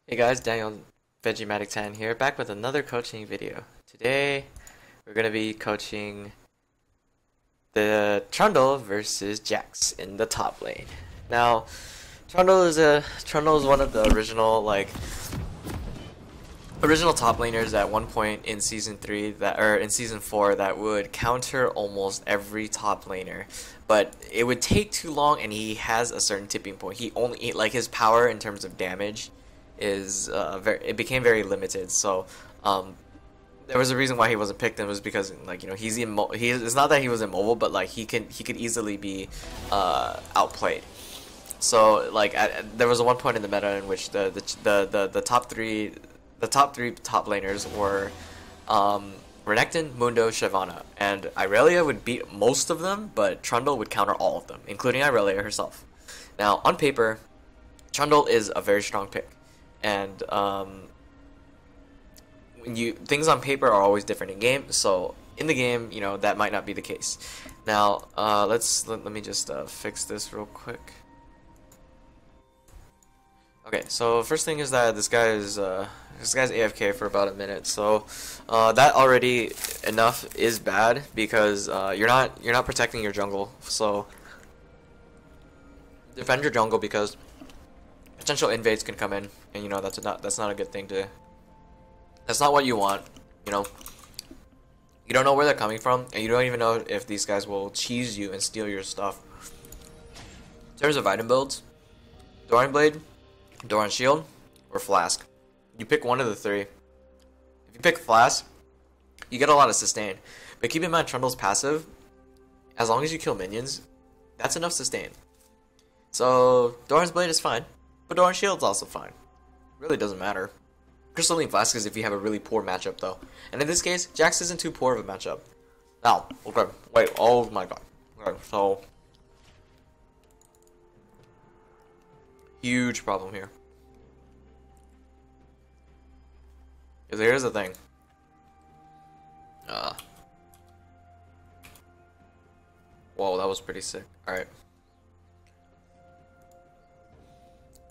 Hey guys, Daniel Vegematic10 here, back with another coaching video. Today, we're going to be coaching the Trundle versus Jax in the top lane. Now, Trundle is one of the original top laners at one point in season 3 in season 4 that would counter almost every top laner. But it would take too long, and he has a certain tipping point. His power in terms of damage is it became very limited. So there was a reason why he wasn't picked, and it was because it's not that he was immobile, but he could easily be outplayed. So there was one point in the meta in which the top three top laners were Renekton, Mundo, Shyvana, and Irelia would beat most of them, but Trundle would counter all of them, including Irelia herself. Now, on paper, Trundle is a very strong pick, and things on paper are always different in game. So in the game, that might not be the case. Now, let me just fix this real quick. Okay, so first thing is that this guy's AFK for about a minute, so that already enough is bad because you're not protecting your jungle. So defend your jungle because potential invades can come in, and that's not a good thing to. That's not what you want. You don't know where they're coming from, and you don't even know if these guys will cheese you and steal your stuff. In terms of item builds, Doran Blade, Doran Shield, or Flask. You pick one of the three. If you pick Flask, you get a lot of sustain. But keep in mind, Trundle's passive, as long as you kill minions, that's enough sustain. So Doran's Blade is fine, but Doran Shield's also fine. Really doesn't matter. Crystalline Flask is if you have a really poor matchup though. And in this case, Jax isn't too poor of a matchup. Now, okay, wait, oh my god. Okay, so huge problem here. Because here's the thing. Whoa, that was pretty sick. Alright.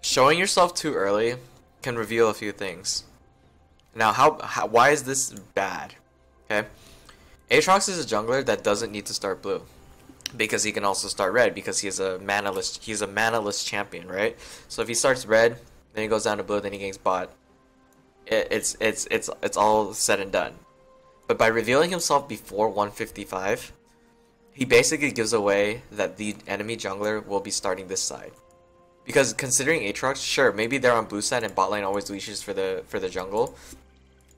Showing yourself too early can reveal a few things. Now, why is this bad? Okay. Aatrox is a jungler that doesn't need to start blue, because he can also start red because he's a manaless champion, right? So if he starts red, then he goes down to blue, then he ganks bot. It's all said and done. But by revealing himself before 155, he basically gives away that the enemy jungler will be starting this side. Because considering Aatrox, sure, maybe they're on blue side and bot lane always leashes for the jungle,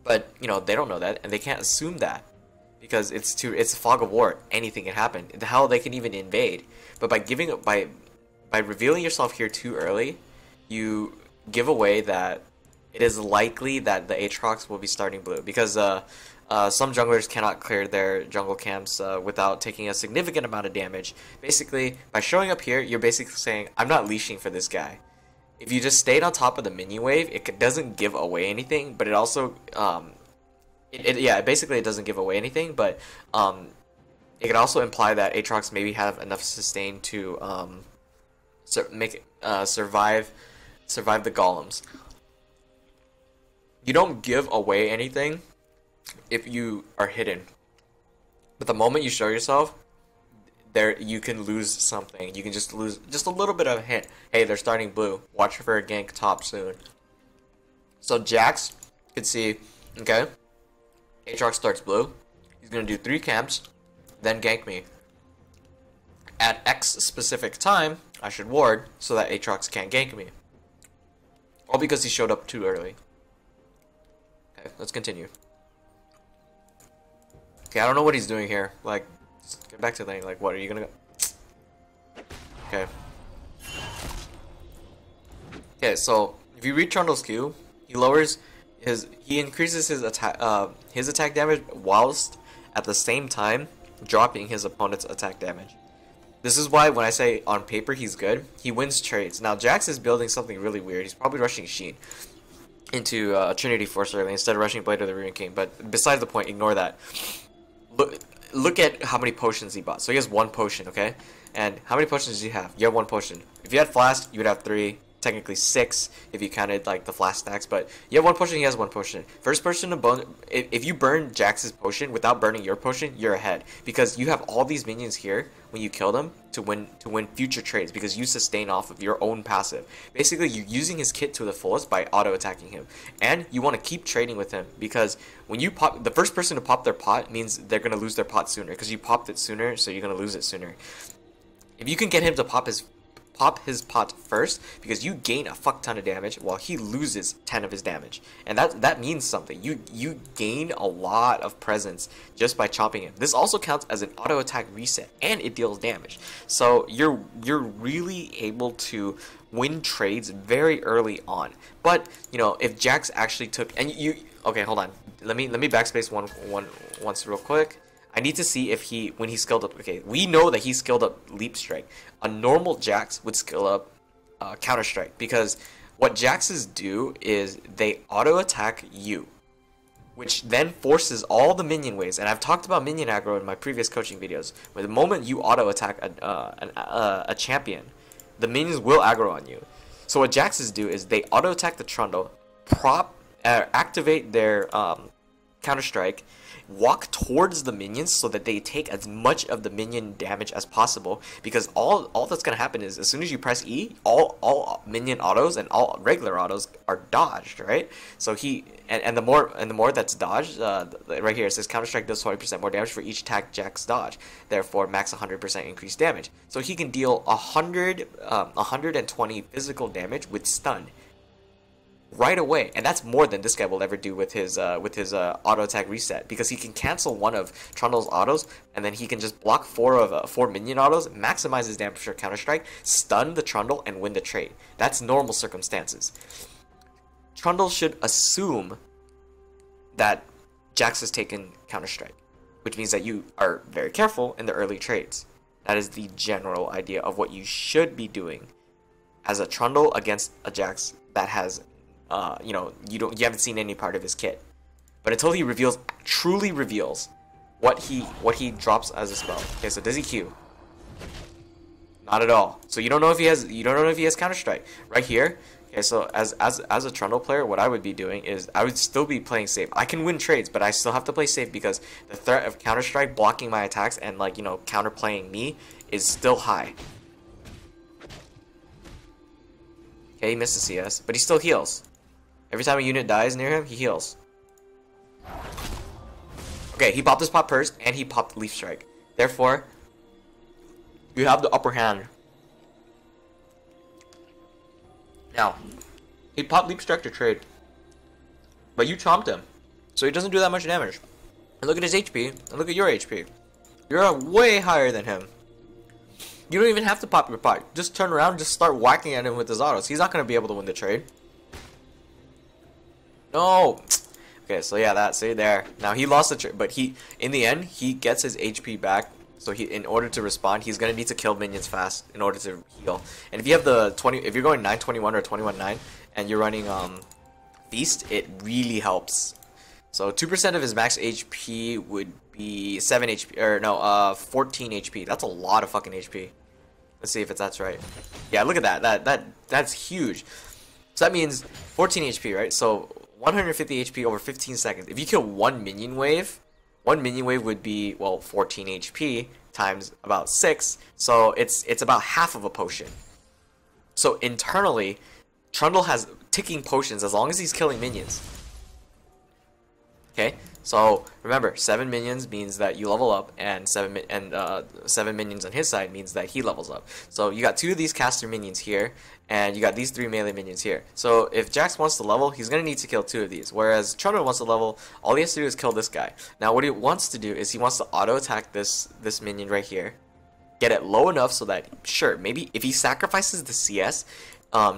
but they don't know that, and they can't assume that because it's a fog of war. Anything can happen. The hell, they can even invade. But by revealing yourself here too early, you give away that it is likely that the Aatrox will be starting blue, because some junglers cannot clear their jungle camps without taking a significant amount of damage. Basically, by showing up here, you're basically saying, I'm not leashing for this guy. If you just stayed on top of the minion wave, it doesn't give away anything, but it also, basically it doesn't give away anything, but it could also imply that Aatrox maybe have enough sustain to survive the golems. You don't give away anything if you are hidden, but the moment you show yourself, there you can lose something. You can just lose just a little bit of a hint. Hey, they're starting blue. Watch for a gank top soon. So Jax could see, okay, Aatrox starts blue. He's gonna do 3 camps, then gank me. At X specific time, I should ward so that Aatrox can't gank me. All because he showed up too early. Okay, let's continue. Okay, I don't know what he's doing here. Just get back to the lane. What are you gonna go? Okay. Okay, so if you read Trundle's Q, he increases his attack damage whilst at the same time dropping his opponent's attack damage. This is why when I say on paper he's good, he wins trades. Now Jax is building something really weird. He's probably rushing Sheen into Trinity Force early instead of rushing Blade of the Ruined King. But besides the point, ignore that. Look at how many potions he bought. So he has 1 potion, okay? And how many potions do you have? You have 1 potion. If you had Flask, you would have 3. technically 6 if you counted like the flash stacks, but you have 1 potion, he has 1 potion. First person to burn, if you burn Jax's potion without burning your potion, you're ahead, because you have all these minions here when you kill them to win future trades, because you sustain off of your own passive. Basically, you're using his kit to the fullest by auto attacking him, and you want to keep trading with him, because when you pop, the first person to pop their pot means they're gonna lose their pot sooner, because you popped it sooner, so you're gonna lose it sooner. If you can get him to pop his pot first, because you gain a fuck ton of damage while he loses 10 of his damage, and that means something. You gain a lot of presence just by chopping him. This also counts as an auto attack reset, and it deals damage, so you're really able to win trades very early on. But you know, if Jax actually took, and you okay, hold on, let me backspace once real quick. I need to see if he, when he skilled up, okay, we know that he skilled up Leap Strike. A normal Jax would skill up Counter Strike, because what Jaxes do is they auto attack you, which then forces all the minion waves. And I've talked about minion aggro in my previous coaching videos, where the moment you auto attack a champion, the minions will aggro on you. So what Jaxes do is they auto attack the Trundle, activate their Counter Strike, walk towards the minions so that they take as much of the minion damage as possible, because all that's gonna happen is as soon as you press E, all minion autos and all regular autos are dodged, right? So he and the more that's dodged, right here it says Counter Strike does 20% more damage for each attack Jax dodge, therefore max 100% increased damage. So he can deal 120 physical damage with stun right away, and that's more than this guy will ever do with his auto attack reset, because he can cancel one of Trundle's autos, and then he can just block 4 minion autos, maximize his damage for Counter Strike, stun the Trundle, and win the trade. That's normal circumstances. Trundle should assume that Jax has taken Counter Strike, which means that you are very careful in the early trades. That is the general idea of what you should be doing as a Trundle against a Jax that has you know, you haven't seen any part of his kit. But until he truly reveals what he drops as a spell. Okay, so does he Q? Not at all. So you don't know if he has Counter Strike. Right here, okay, so as a Trundle player, what I would be doing is I would still be playing safe. I can win trades, but I still have to play safe, because the threat of Counter Strike blocking my attacks and, like, you know, counterplaying me is still high. Okay, he missed the CS, but he still heals. Every time a unit dies near him, he heals. Okay, he popped his pot first, and he popped Leaf Strike. Therefore, you have the upper hand. Now, he popped Leap Strike to trade, but you chomped him, so he doesn't do that much damage. And look at his HP, and look at your HP. You're way higher than him. You don't even have to pop your pot. Just turn around, just start whacking at him with his autos. He's not going to be able to win the trade. No! Okay, so yeah, see there. Now he lost the trade, but in the end, he gets his HP back. So in order to respond, he's gonna need to kill minions fast in order to heal. And if you have if you're going 921 or 21-9 and you're running Feast, it really helps. So 2% of his max HP would be 7 HP, or no, 14 HP. That's a lot of fucking HP. Let's see if that's right. Yeah, look at that. That's huge. So that means 14 HP, right? So 150 HP over 15 seconds. If you kill one minion wave would be, well, 14 HP times about 6. So it's about half of a potion. So internally, Trundle has ticking potions as long as he's killing minions. Okay, so remember, 7 minions means that you level up, and 7 minions on his side means that he levels up. So you got 2 of these caster minions here, and you got these 3 melee minions here. So if Jax wants to level, he's gonna need to kill 2 of these. Whereas Trundle wants to level, all he has to do is kill this guy. Now what he wants to do is he wants to auto attack this minion right here, get it low enough so that, sure, maybe if he sacrifices the CS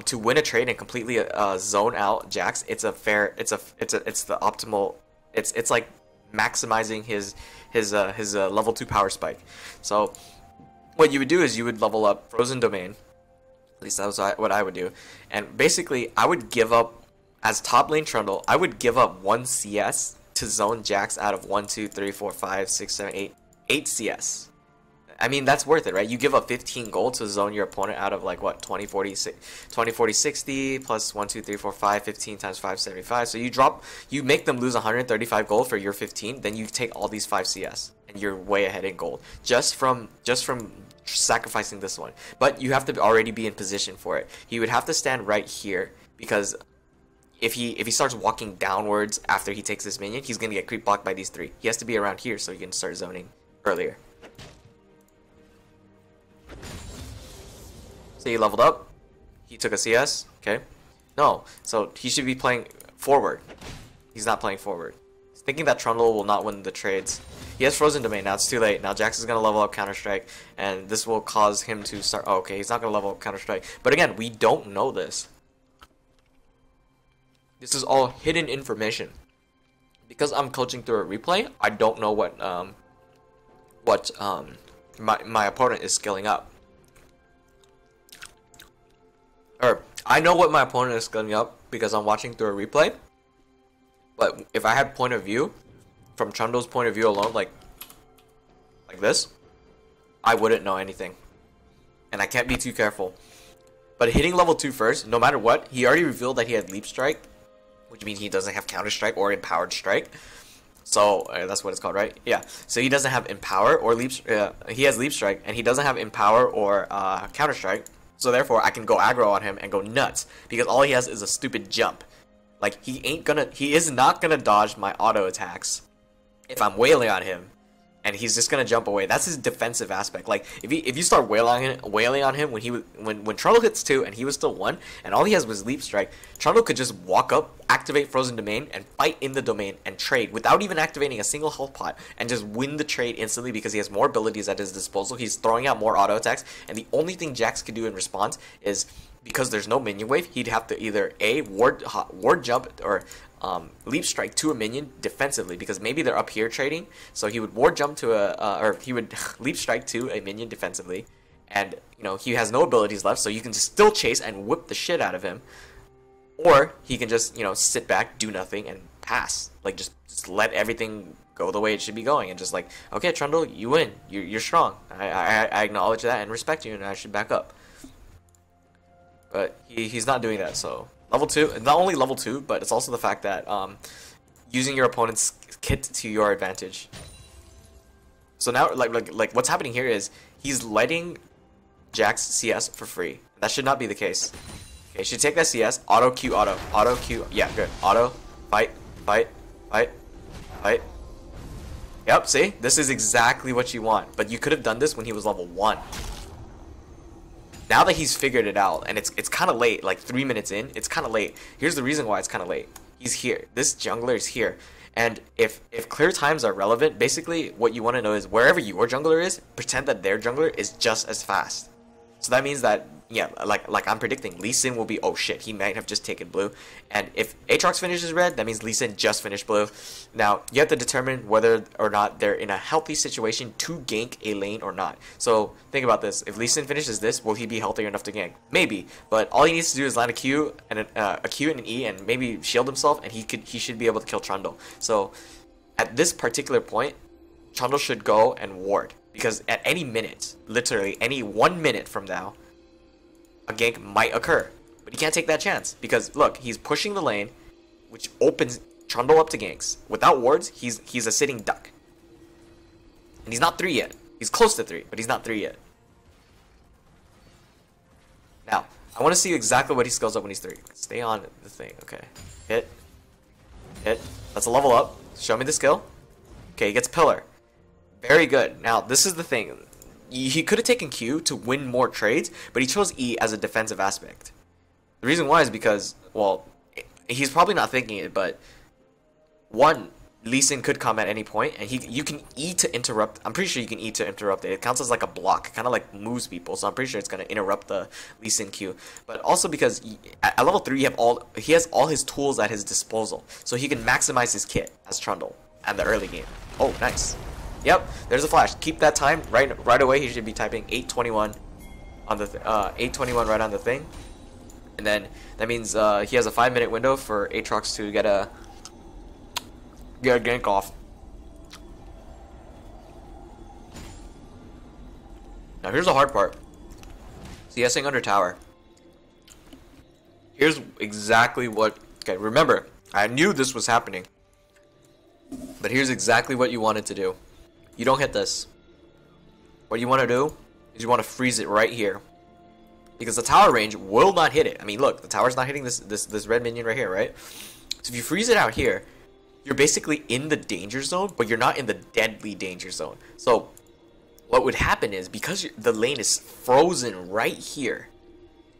to win a trade and completely zone out Jax, it's the optimal. It's like maximizing his level 2 power spike. So what you would do is you would level up Frozen Domain. At least that was what I would do. And basically, I would give up, as top lane Trundle, I would give up 1 CS to zone Jax out of 1, 2, 3, 4, 5, 6, 7, 8 CS. I mean, that's worth it, right? You give up 15 gold to zone your opponent out of like what, 20, 40, 20, 40, 60 plus 1, 2, 3, 4, 5, 15 times 5, 75. So you make them lose 135 gold for your 15, then you take all these 5 CS and you're way ahead in gold just from sacrificing this one. But you have to already be in position for it. He would have to stand right here because if he starts walking downwards after he takes this minion, he's gonna get creep blocked by these 3. He has to be around here so he can start zoning earlier. So he leveled up. He took a CS. Okay. No. So he should be playing forward. He's not playing forward. He's thinking that Trundle will not win the trades. He has Frozen Domain. Now it's too late. Now Jax is going to level up Counter-Strike. And this will cause him to start... Oh, okay, he's not going to level up Counter-Strike. But again, we don't know this. This is all hidden information. Because I'm coaching through a replay, I don't know what my opponent is skilling up. Or I know what my opponent is skilling up because I'm watching through a replay. But if I had point of view, from Trundle's point of view alone, like this, I wouldn't know anything. And I can't be too careful. But hitting level 2 first, no matter what, he already revealed that he had Leap Strike, which means he doesn't have Counter Strike or Empowered Strike. So that's what it's called, right? Yeah. So he doesn't have Empower or Leap. He has Leap Strike, and he doesn't have Empower or Counter Strike. So therefore, I can go aggro on him and go nuts because all he has is a stupid jump. Like he is not gonna dodge my auto attacks if I'm wailing on him, and he's just gonna jump away. That's his defensive aspect. Like if you start wailing on him when Trundle hits 2 and he was still 1 and all he has was Leap Strike, Trundle could just walk up, activate Frozen Domain, and fight in the domain and trade without even activating a single health pot and just win the trade instantly because he has more abilities at his disposal. He's throwing out more auto attacks, and the only thing Jax could do in response is, because there's no minion wave, he'd have to either A, ward jump or Leap Strike to a minion defensively, because maybe they're up here trading, so he would ward jump to or he would Leap Strike to a minion defensively, and you know he has no abilities left, so you can just still chase and whip the shit out of him, or he can just sit back, do nothing, and pass, like just let everything go the way it should be going, and just like, okay, Trundle, you win, you're strong, I acknowledge that and respect you, and I should back up. But he's not doing that, so level 2, not only level 2, but it's also the fact that using your opponent's kit to your advantage. So now, like what's happening here is he's letting Jax CS for free. That should not be the case. Okay, should take that CS, auto Q, yeah, good, auto, fight. Yep, see, this is exactly what you want, but you could have done this when he was level 1. Now that he's figured it out, and it's kind of late, like 3 minutes in, it's kind of late. Here's the reason why it's kind of late. He's here. This jungler is here. And if clear times are relevant, basically what you want to know is wherever your jungler is, pretend that their jungler is just as fast. So that means that, yeah, like I'm predicting, Lee Sin will be, oh shit, he might have just taken blue. And if Aatrox finishes red, that means Lee Sin just finished blue. Now, you have to determine whether or not they're in a healthy situation to gank a lane or not. So, think about this. If Lee Sin finishes this, will he be healthier enough to gank? Maybe. But all he needs to do is land a Q and a Q and an E and maybe shield himself, and he should be able to kill Trundle. So, at this particular point, Trundle should go and ward. Because at any minute, literally any 1 minute from now, a gank might occur. But he can't take that chance. Because look, he's pushing the lane, which opens Trundle up to ganks. Without wards, he's a sitting duck. And he's not 3 yet. He's close to 3, but he's not 3 yet. Now, I want to see exactly what he skills up when he's 3. Stay on the thing, okay. Hit. That's a level up. Show me the skill. Okay, he gets Pillar. Very good. Now, this is the thing. He could have taken Q to win more trades, but he chose E as a defensive aspect. The reason why is because, well, he's probably not thinking it, but one, Lee Sin could come at any point, and you can E to interrupt. I'm pretty sure you can E to interrupt it. It counts as like a block, kind of like moves people, so I'm pretty sure it's going to interrupt the Lee Sin Q. But also because at level 3, he has all his tools at his disposal, so he can maximize his kit as Trundle at the early game. Oh, nice. Yep, there's a flash. Keep that time right away. He should be typing 821 on the 821 right on the thing, and then that means he has a 5-minute window for Aatrox to get a gank off. Now here's the hard part. CSing under tower. Here's exactly what... Okay, remember, I knew this was happening. But here's exactly what you wanted to do. You don't hit this. What you want to do is you want to freeze it right here. Because the tower range will not hit it. I mean, look, the tower's not hitting this red minion right here, right? So if you freeze it out here, you're basically in the danger zone, but you're not in the deadly danger zone. So what would happen is, because the lane is frozen right here,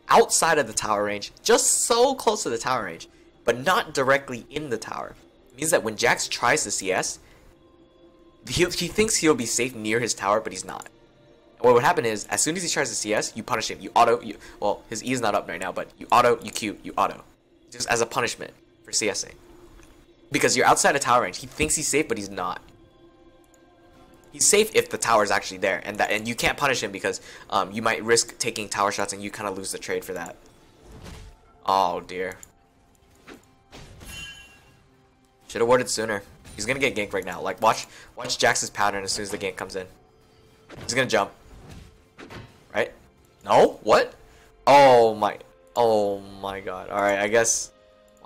outside of the tower range, just so close to the tower range, but not directly in the tower, it means that when Jax tries to CS, he thinks he'll be safe near his tower, but he's not. And what would happen is, as soon as he tries to CS, you punish him. Well, his E is not up right now, but you Q, you auto. Just as a punishment for CSing. Because you're outside of tower range. He thinks he's safe, but he's not. He's safe if the tower is actually there, and you can't punish him because you might risk taking tower shots and you kind of lose the trade for that. Oh dear. Should have warded sooner. He's gonna get ganked right now. Like watch Jax's pattern as soon as the gank comes in. He's gonna jump. Right? No? What? Oh my god. Alright, I guess.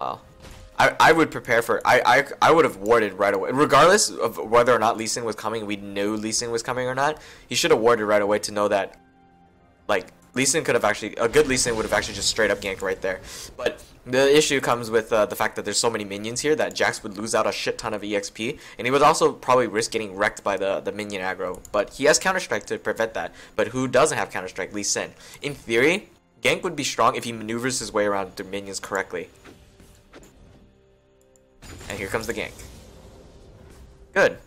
Wow. I would prepare for I would have warded right away. Regardless of whether or not Lee Sin was coming, we knew Lee Sin was coming or not. He should have warded right away to know that, like, Lee Sin could have actually, a good Lee Sin would have actually just straight up ganked right there. But the issue comes with the fact that there's so many minions here that Jax would lose out a shit ton of EXP, and he would also probably risk getting wrecked by the minion aggro. But he has Counter-Strike to prevent that. But who doesn't have Counter-Strike? Lee Sin. In theory, gank would be strong if he maneuvers his way around the minions correctly. And here comes the gank. Good.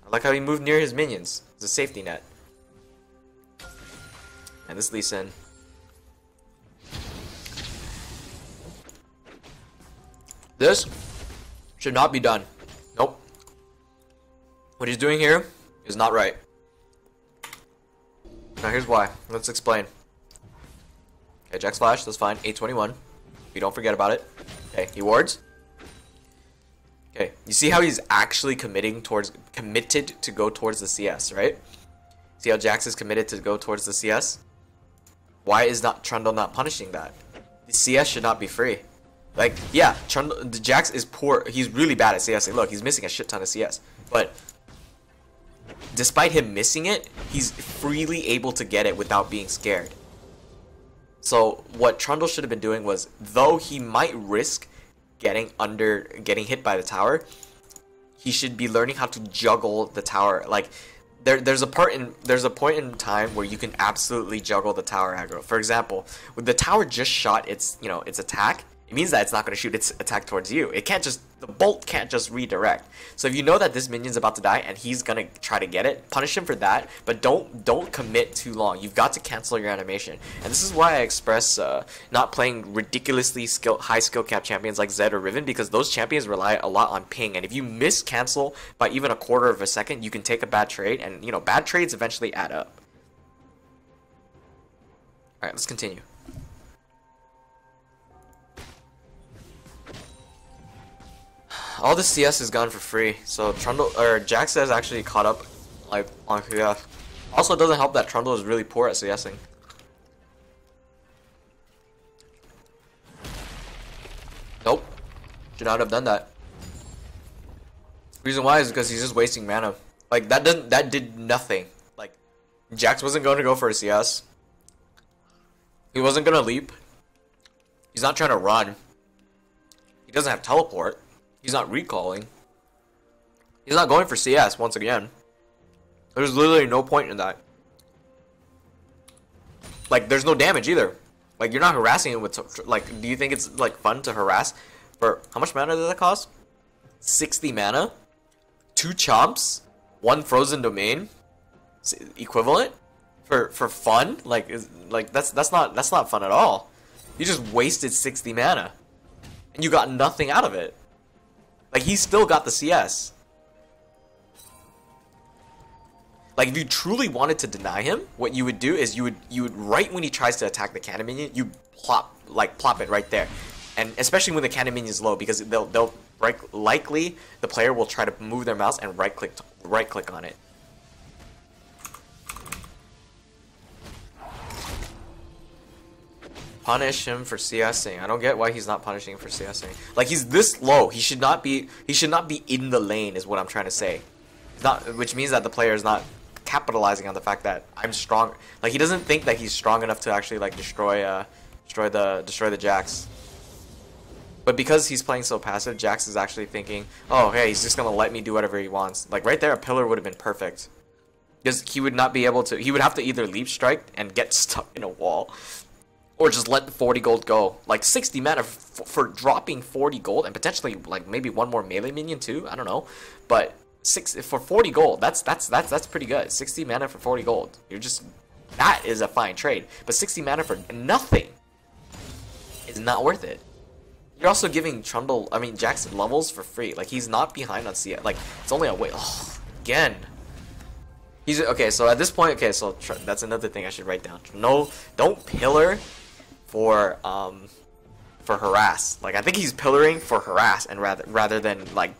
I like how he moved near his minions. It's a safety net. And this Lee Sin. This should not be done. Nope. What he's doing here is not right. Now here's why. Let's explain. Okay, Jax flash, that's fine. 821. We don't forget about it. Okay, he wards. Okay, you see how he's actually committed to go towards the CS, right? See how Jax is committed to go towards the CS? Why is Trundle not punishing that? The CS should not be free. Like, yeah, Jax is poor. He's really bad at CS. Look, he's missing a shit ton of CS. But despite him missing it, he's freely able to get it without being scared. So what Trundle should have been doing was, though he might risk getting hit by the tower, he should be learning how to juggle the tower. Like there's a point in time where you can absolutely juggle the tower aggro. For example, when the tower just shot its attack, it means that it's not going to shoot its attack towards you. The bolt can't just redirect. So if you know that this minion's about to die and he's going to try to get it, punish him for that, but don't commit too long. You've got to cancel your animation. And this is why I express not playing ridiculously high skill cap champions like Zed or Riven, because those champions rely a lot on ping. And if you miss cancel by even a quarter of a second, you can take a bad trade, and bad trades eventually add up. Alright, let's continue. All the CS is gone for free, so Jax has actually caught up, like, on CS. Also, it doesn't help that Trundle is really poor at CSing. Nope, should not have done that. Reason why is because he's just wasting mana. Like that did nothing. Like, Jax wasn't going to go for a CS. He wasn't going to leap. He's not trying to run. He doesn't have teleport. He's not recalling. He's not going for CS once again. There's literally no point in that. Like, there's no damage either. Like, you're not harassing him with, like, do you think it's, like, fun to harass? For, how much mana did that cost? 60 mana? 2 chomps? 1 frozen domain? Equivalent? For fun? Like, that's not fun at all. You just wasted 60 mana. And you got nothing out of it. Like, he still got the CS. Like, if you truly wanted to deny him, what you would do is you would right when he tries to attack the cannon minion, you plop it right there. And especially when the cannon minion is low, because they'll likely the player will try to move their mouse and right click on it. Punish him for CSing. I don't get why he's not punishing for CSing. Like, he's this low. He should not be in the lane is what I'm trying to say. Not, which means that the player is not capitalizing on the fact that I'm strong. Like, he doesn't think that he's strong enough to actually like destroy the Jax. But because he's playing so passive, Jax is actually thinking, oh, hey, he's just gonna let me do whatever he wants. Like right there, a pillar would have been perfect. Because he would not be able to. He would have to either leap strike and get stuck in a wall, or just let the 40 gold go. Like 60 mana for dropping 40 gold and potentially like maybe one more melee minion too. I don't know, but for 40 gold, that's pretty good. 60 mana for 40 gold. That is a fine trade. But 60 mana for nothing is not worth it. You're also giving Jackson levels for free. Like he's not behind on CS. Like it's only a wait. Oh, again. He's okay. So at this point, okay. So that's another thing I should write down. No, don't pillar for harass. Like I think he's pillaring for harass and rather than like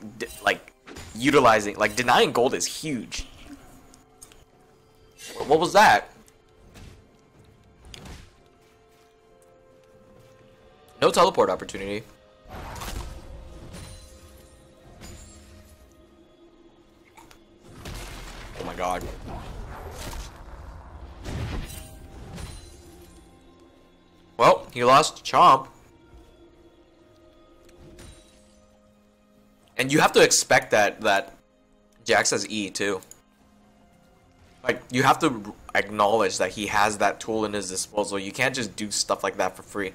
utilizing, like denying gold is huge. What was that? No teleport opportunity. Oh my god. Well, he lost Chomp. And you have to expect that Jax has E too. Like, you have to acknowledge that he has that tool in his disposal. You can't just do stuff like that for free.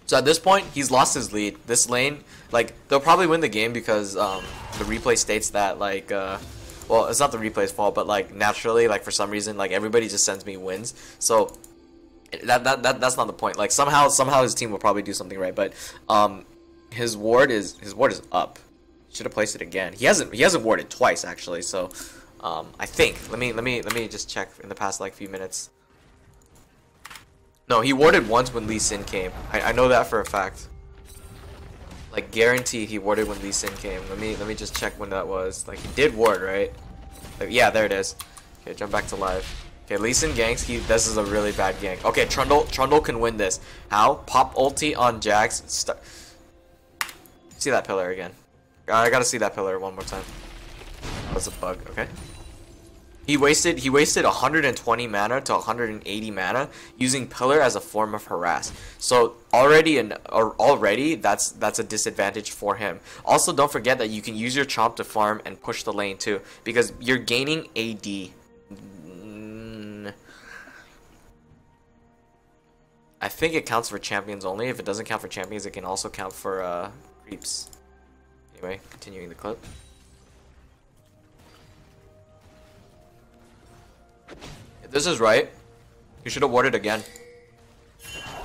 So at this point, he's lost his lead. This lane, like, they'll probably win the game because the replay states that, like, well, it's not the replay's fault, but, like, naturally, like, for some reason, like, everybody just sends me wins. So that's not the point. Like, somehow his team will probably do something right, but his ward is up. Should have placed it again. He hasn't warded twice actually. So I think let me just check in the past like few minutes. No, he warded once when Lee Sin came. I know that for a fact. Like guaranteed, he warded when Lee Sin came. Let me just check when that was. Like he did ward, right? Like, yeah, there it is. Okay, jump back to live. Okay, Lee Sin ganks. This is a really bad gank. Okay, Trundle can win this. How? Pop ulti on Jax. See that pillar again. I gotta see that pillar one more time. That's a bug. Okay. He wasted 120 mana to 180 mana using pillar as a form of harass. So already that's a disadvantage for him. Also, don't forget that you can use your chomp to farm and push the lane too, because you're gaining AD. I think it counts for champions only. If it doesn't count for champions, it can also count for creeps. Anyway, continuing the clip. If this is right, he should have warded again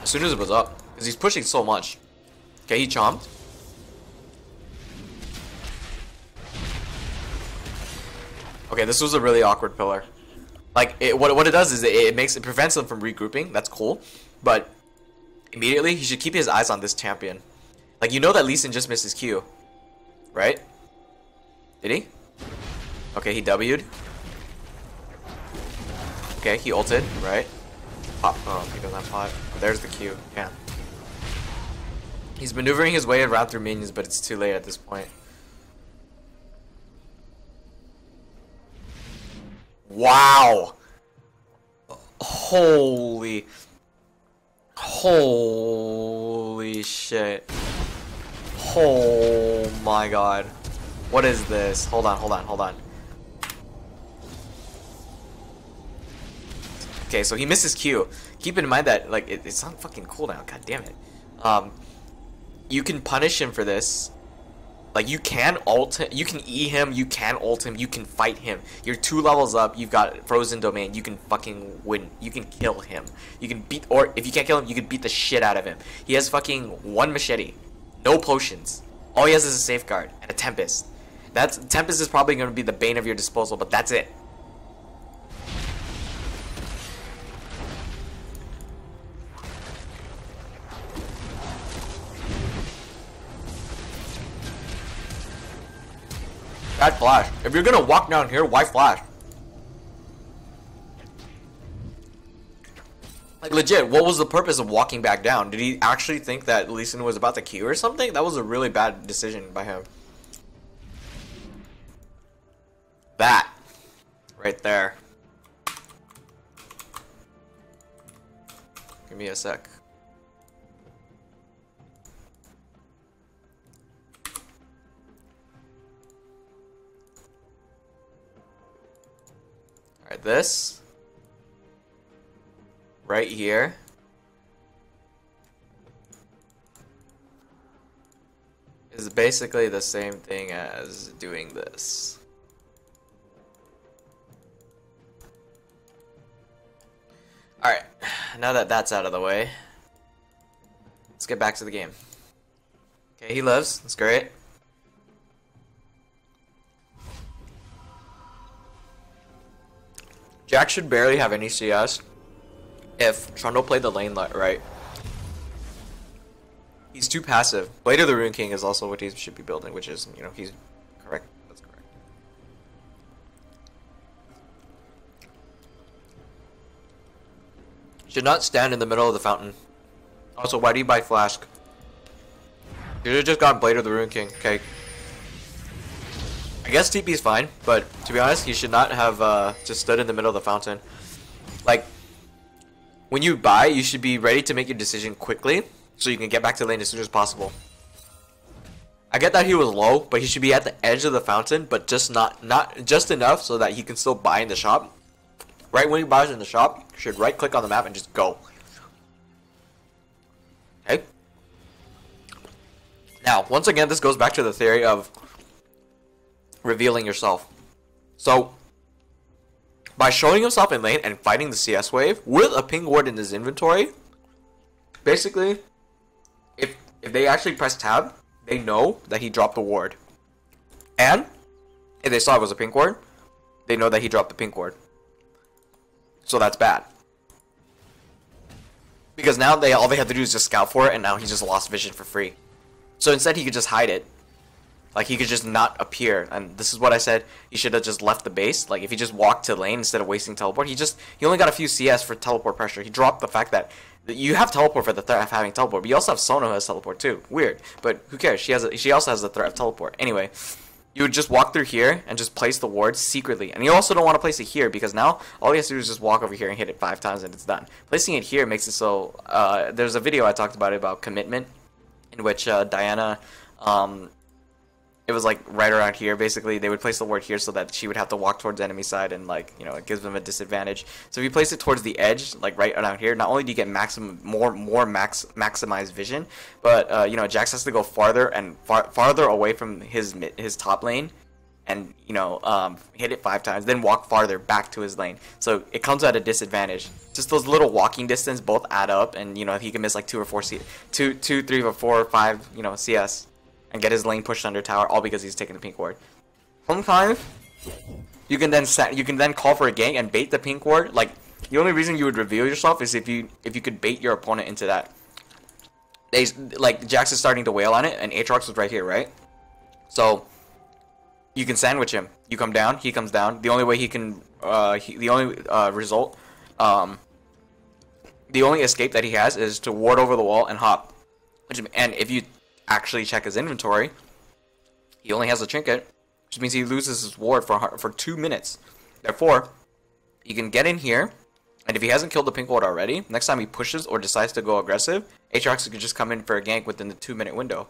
as soon as it was up, because he's pushing so much. Okay, he chomped. Okay, this was a really awkward pillar. Like what it does is it prevents him from regrouping. That's cool, but immediately he should keep his eyes on this champion. Like, you know that Lee Sin just missed his Q, right? Did he? Okay, he W'd. Okay, he ulted, right? Pop. Oh, he doesn't have pot. Oh, there's the Q. Yeah. He's maneuvering his way around through minions, but it's too late at this point. Wow! Holy shit. Oh my god. What is this? Hold on. Okay, so he missed his Q. Keep in mind that, like, it's on fucking cooldown. God damn it. You can punish him for this. Like, you can ult him, you can E him, you can ult him, you can fight him. You're 2 levels up, you've got Frozen Domain, you can fucking win. You can kill him. You can beat, or if you can't kill him, you can beat the shit out of him. He has fucking 1 machete. No potions. All he has is a safeguard and a Tempest. Tempest is probably going to be the bane of your disposal, but that's it. Bad flash. If you're gonna walk down here, why flash? Like, legit, what was the purpose of walking back down? Did he actually think that Lee Sin was about to Q or something? That was a really bad decision by him. That. Right there. Give me a sec. Alright, this. Right here. Is basically the same thing as doing this. Alright, now that that's out of the way, let's get back to the game. Okay, he lives. That's great. Jack should barely have any CS if Trundle played the lane right. He's too passive. Blade of the Rune King is also what he should be building, which is, you know, he's correct. That's correct. Should not stand in the middle of the fountain. Also, why do you buy Flask? You should've just got Blade of the Rune King. Okay. I guess TP is fine, but to be honest, he should not have just stood in the middle of the fountain. Like, when you buy, you should be ready to make your decision quickly, so you can get back to the lane as soon as possible. I get that he was low, but he should be at the edge of the fountain, but just not just enough so that he can still buy in the shop. Right when he buys in the shop, you should right click on the map and just go. Okay? Now, once again, this goes back to the theory of revealing yourself. So, by showing himself in lane and fighting the CS wave with a ping ward in his inventory, basically, if they actually press tab, they know that he dropped the ward. And if they saw it was a pink ward, they know that he dropped the pink ward. So that's bad. Because now all they have to do is just scout for it, and now he just lost vision for free. So instead he could just hide it. Like, he could just not appear. And this is what I said, he should have just left the base. Like, if he just walked to lane instead of wasting teleport, he only got a few CS for teleport pressure. He dropped the fact that you have teleport for the threat of having teleport, but you also have Sona who has teleport too. Weird. But who cares? She also has the threat of teleport. Anyway, you would just walk through here and just place the ward secretly. And you also don't want to place it here, because now all he has to do is just walk over here and hit it 5 times and it's done. Placing it here makes it so... there's a video I talked about commitment, in which Diana... it was like right around here. Basically, they would place the ward here so that she would have to walk towards the enemy side, and like, you know, it gives them a disadvantage. So if you place it towards the edge, like right around here, not only do you get maximized vision, but you know, Jax has to go farther and farther away from his top lane, and you know, hit it 5 times, then walk farther back to his lane. So it comes at a disadvantage. Just those little walking distance both add up, and you know, he can miss like 2 or 4 2, 3 or 4 or 5, you know, CS. And get his lane pushed under tower, all because he's taking the pink ward. Sometimes you can then call for a gank and bait the pink ward. Like, the only reason you would reveal yourself is if you could bait your opponent into that. Like, Jax is starting to wail on it, and Aatrox was right here, right? So you can sandwich him. You come down, he comes down. The only way he can, the only escape that he has is to ward over the wall and hop. And if you actually check his inventory, he only has a trinket, which means he loses his ward for 2 minutes. Therefore, you can get in here, and if he hasn't killed the pink ward already, next time he pushes or decides to go aggressive, Aatrox could just come in for a gank within the 2-minute window.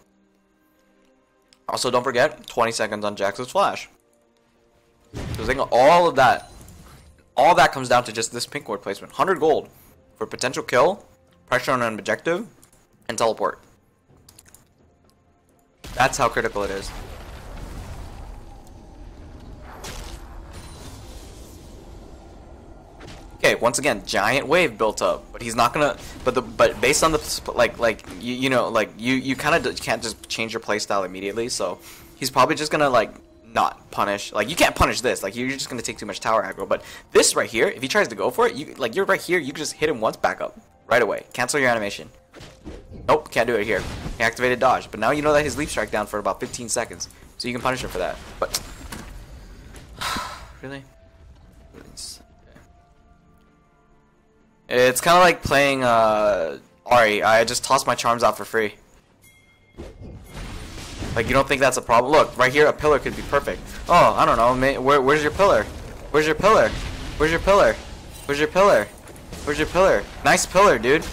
Also, don't forget 20 seconds on Jax's flash. So think of all that comes down to just this pink ward placement. 100 gold for potential kill, pressure on an objective, and teleport. That's how critical it is. Okay, once again, giant wave built up, but he's not gonna. But based on the you kind of can't just change your playstyle immediately. So he's probably just gonna like not punish. Like, you can't punish this. Like, you're just gonna take too much tower aggro. But this right here, if he tries to go for it, you're right here. You can just hit him once, back up right away. Cancel your animation. Nope, can't do it here. He activated dodge, but now you know that his leap strike down for about 15 seconds, so you can punish him for that. But really, It's kind of like playing Ari. I just tossed my charms out for free. Like, you don't think that's a problem? Look, right here, a pillar could be perfect. Oh, I don't know. Where's your pillar? Where's your pillar? Where's your pillar? Where's your pillar? Where's your pillar? Nice pillar, dude.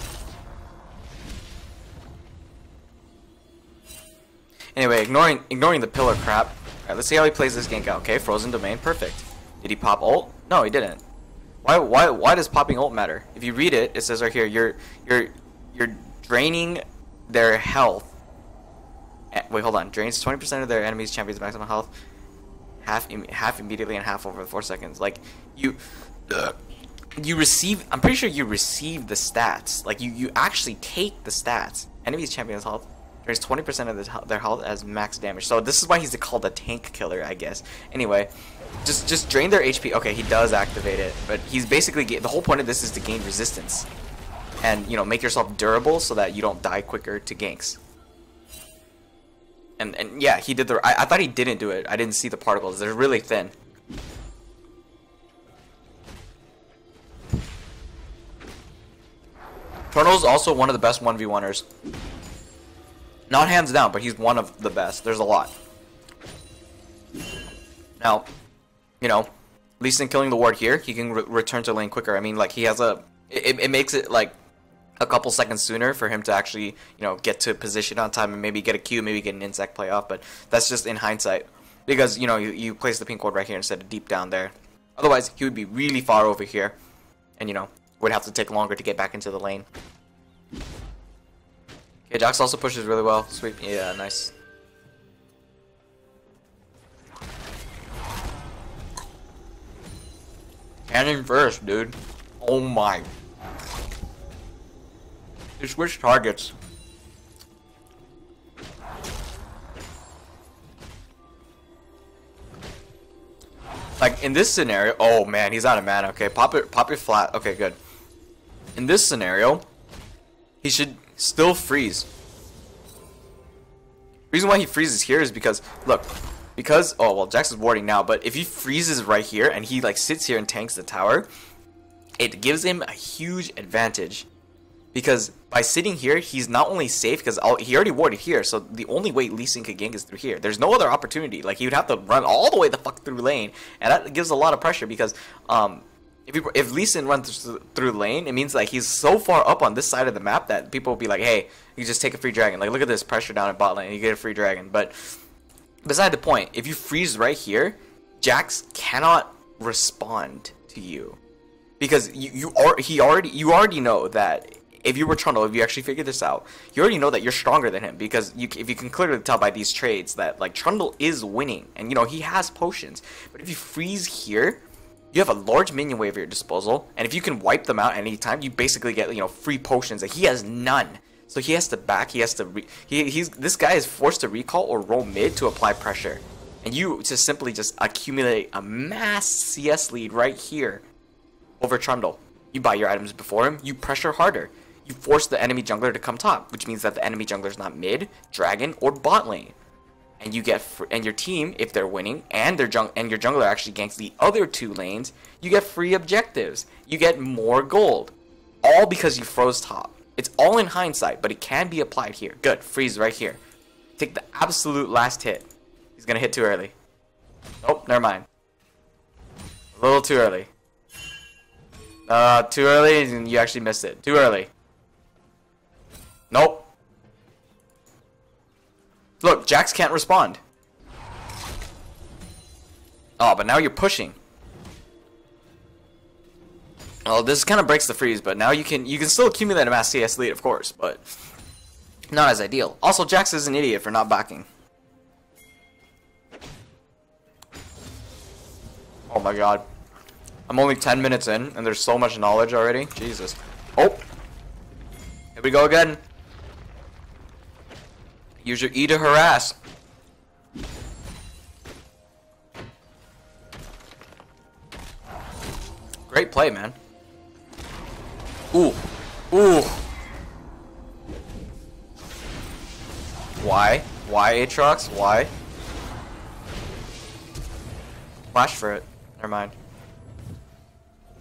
Anyway, ignoring the pillar crap. Alright, let's see how he plays this gank out. Okay, frozen domain, perfect. Did he pop ult? No, he didn't. Why does popping ult matter? If you read it, it says right here, you're draining their health. Wait, hold on. Drains 20% of their enemies' champions' maximum health, half immediately and half over 4 seconds. Like you receive. I'm pretty sure you receive the stats. Like you actually take the stats. Enemies' champions' health drains 20% of their health as max damage. So this is why he's called a tank killer, I guess. Anyway, just drain their HP. Okay, he does activate it, but he's basically the whole point of this is to gain resistance, and you know, make yourself durable so that you don't die quicker to ganks. And yeah, he did the. I thought he didn't do it. I didn't see the particles. They're really thin. Trundle's also one of the best 1v1ers. Not hands down, but he's one of the best. There's a lot. Now, you know, Lee Sin killing the ward here, he can return to lane quicker. I mean, like, he has a. It makes it like a couple seconds sooner for him to actually, you know, get to position on time and maybe get a Q, maybe get an insect play off, but that's just in hindsight. Because, you know, you place the pink ward right here instead of deep down there. Otherwise, he would be really far over here. And, you know, would have to take longer to get back into the lane. Okay, Jax also pushes really well. Sweet. Yeah, nice. Cannon first, dude. Oh my. They switch targets. Like in this scenario, oh man, he's out of mana. Okay, pop it flat. Okay, good. In this scenario, he should still freeze. Reason why he freezes here is because look, oh well, Jax is warding now, but if he freezes right here and he like sits here and tanks the tower, it gives him a huge advantage. Because by sitting here, he's not only safe, because he already warded here, so the only way Lee Sin could gank is through here. There's no other opportunity. Like, he would have to run all the way the fuck through lane, and that gives a lot of pressure, because if Lee Sin runs through lane, it means like he's so far up on this side of the map that people will be like, hey, you just take a free dragon. Like, look at this pressure down at bot lane, and you get a free dragon. But beside the point, if you freeze right here, Jax cannot respond to you, because you already know that. If you were Trundle, if you actually figured this out, you already know that you're stronger than him, because if you can clearly tell by these trades that like Trundle is winning, and you know he has potions. But if you freeze here, you have a large minion wave at your disposal, and if you can wipe them out at any time, you basically get, you know, free potions that he has none. So he has to back. He has to. This guy is forced to recall or roll mid to apply pressure, and you just simply accumulate a mass CS lead right here over Trundle. You buy your items before him. You pressure harder. You force the enemy jungler to come top, which means that the enemy jungler is not mid, dragon, or bot lane, and you get and your team, if they're winning, and your jungler actually ganks the other two lanes, you get free objectives. You get more gold, all because you froze top. It's all in hindsight, but it can be applied here. Good, freeze right here. Take the absolute last hit. He's gonna hit too early. Nope, never mind. A little too early. Too early, and you actually missed it. Too early. Nope. Look, Jax can't respond. Oh, but now you're pushing. Well, this kind of breaks the freeze, but now you can still accumulate a mass CS lead, of course, but not as ideal. Also, Jax is an idiot for not backing. Oh my god. I'm only 10 minutes in, and there's so much knowledge already. Jesus. Oh. Here we go again. Use your E to harass. Great play, man. Ooh. Ooh. Why? Why, Aatrox? Why? Flash for it. Never mind.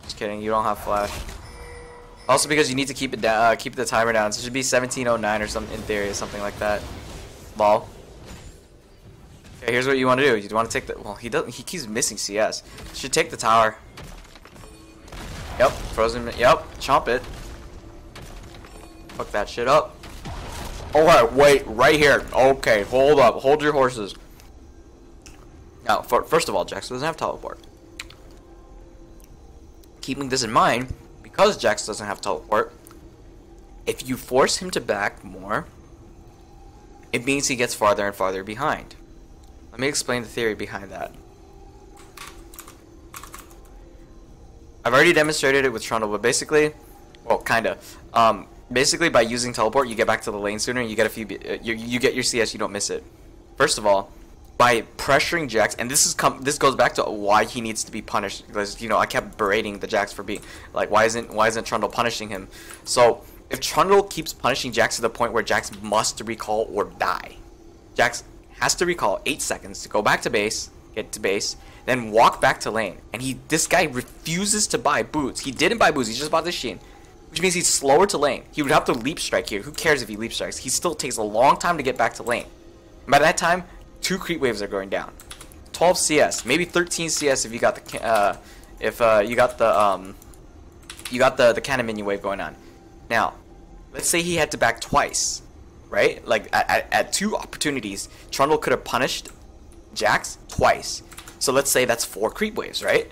Just kidding, you don't have flash. Also because you need to keep it down, keep the timer down. So it should be 17:09 or something in theory, something like that. Ball. Okay, here's what you want to do. You want to take the. Well, he doesn't. He keeps missing CS. Should take the tower. Yep, frozen. Yep, chomp it. Fuck that shit up. Alright, wait, right here. Okay, hold up. Hold your horses. Now, first of all, Jax doesn't have teleport. Keeping this in mind, because Jax doesn't have teleport, if you force him to back more, it means he gets farther and farther behind. Let me explain the theory behind that. I've already demonstrated it with Trundle, but basically, well, kinda. Basically, by using teleport, you get back to the lane sooner, and you get a few. You get your CS, you don't miss it. First of all, by pressuring Jax, and this goes back to why he needs to be punished. Because I kept berating the Jax for being like, why isn't Trundle punishing him? So if Trundle keeps punishing Jax to the point where Jax must recall or die, Jax has to recall 8 seconds to go back to base, get to base, then walk back to lane. And this guy refuses to buy boots. He didn't buy boots. He just bought the Sheen. Which means he's slower to lane. He would have to leap strike here. Who cares if he leap strikes? He still takes a long time to get back to lane. And by that time, 2 creep waves are going down. 12 CS, maybe 13 CS if you got the the cannon minion wave going on. Now, let's say he had to back twice, right? Like at 2 opportunities, Trundle could have punished Jax twice. So let's say that's 4 creep waves, right?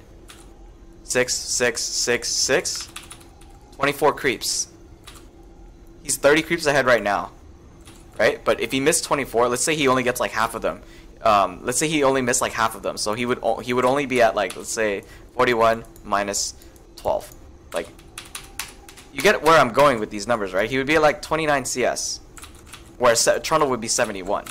6, 6, 6, 6. 24 creeps. He's 30 creeps ahead right now, right? But if he missed 24, let's say he only gets like half of them. Let's say he only missed like half of them, so he would only be at like, let's say 41 minus 12. Like, you get where I'm going with these numbers, right? He would be at like 29 CS, whereas Trundle would be 71,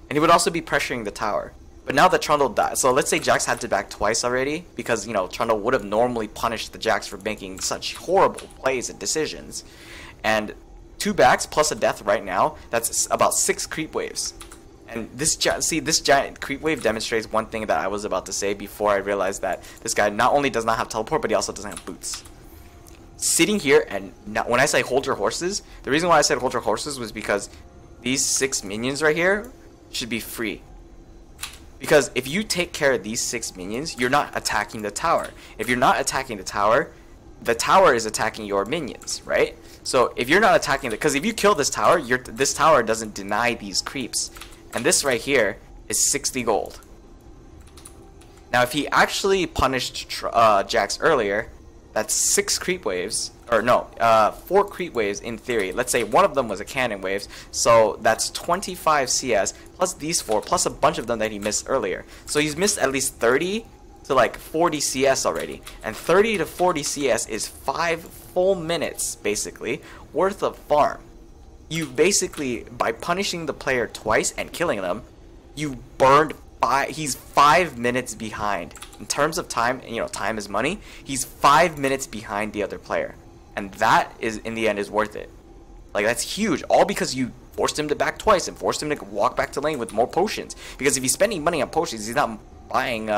and he would also be pressuring the tower. But now that Trundle died, so let's say Jax had to back twice already, because, Trundle would have normally punished the Jax for making such horrible plays and decisions. And 2 backs plus a death right now, that's about 6 creep waves. And this giant creep wave demonstrates one thing that I was about to say before I realized that this guy not only does not have teleport, but he also doesn't have boots. Sitting here, and when I say hold your horses, the reason why I said hold your horses was because these 6 minions right here should be free. Because if you take care of these 6 minions, you're not attacking the tower. If you're not attacking the tower is attacking your minions, right? So if you're not attacking because if you kill this tower, this tower doesn't deny these creeps. And this right here is 60 gold. Now if he actually punished Jax earlier, that's 6 creep waves. Or no, 4 creep waves in theory. Let's say one of them was a cannon waves, so that's 25 CS plus these 4 plus a bunch of them that he missed earlier. So he's missed at least 30 to like 40 CS already, and 30 to 40 CS is 5 full minutes basically worth of farm. You basically, by punishing the player twice and killing them, you burned he's 5 minutes behind in terms of time. Time is money. He's 5 minutes behind the other player. And that is, in the end, is worth it. Like, that's huge. All because you forced him to back twice and forced him to walk back to lane with more potions. Because if he's spending money on potions, he's not buying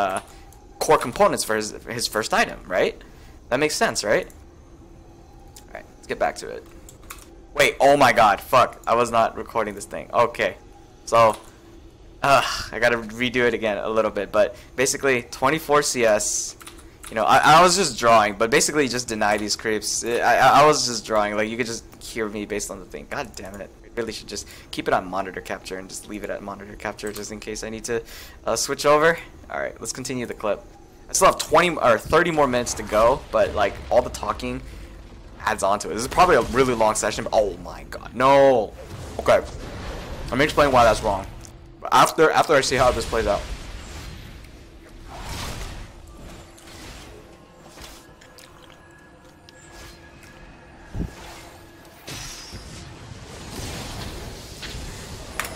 core components for his first item, right? That makes sense, right? Alright, let's get back to it. Wait, oh my god, fuck. I was not recording this thing. Okay. So, I gotta redo it again a little bit. But basically, 24 CS... I was just drawing, but basically just deny these creeps. I was just drawing, like, you could just hear me based on the thing. God damn it. I really should just keep it on monitor capture and just leave it at monitor capture just in case I need to switch over. Alright, let's continue the clip. I still have 20 or 30 more minutes to go, but, like, all the talking adds on to it. This is probably a really long session, but oh my god, no! Okay, let me explain why that's wrong. After I see how this plays out.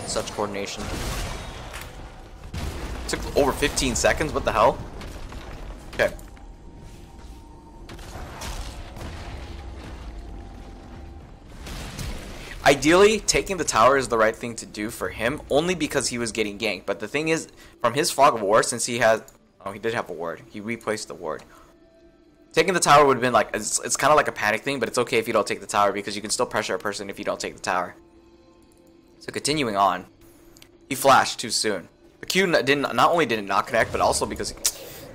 Such coordination. Took over 15 seconds, what the hell? Okay. Ideally, taking the tower is the right thing to do for him, only because he was getting ganked. But the thing is, from his Fog of War, since he has... Oh, he did have a ward. He replaced the ward. Taking the tower would have been like, it's kind of like a panic thing, but it's okay if you don't take the tower because you can still pressure a person if you don't take the tower. So continuing on, he flashed too soon. The Q not only did it not connect, but also because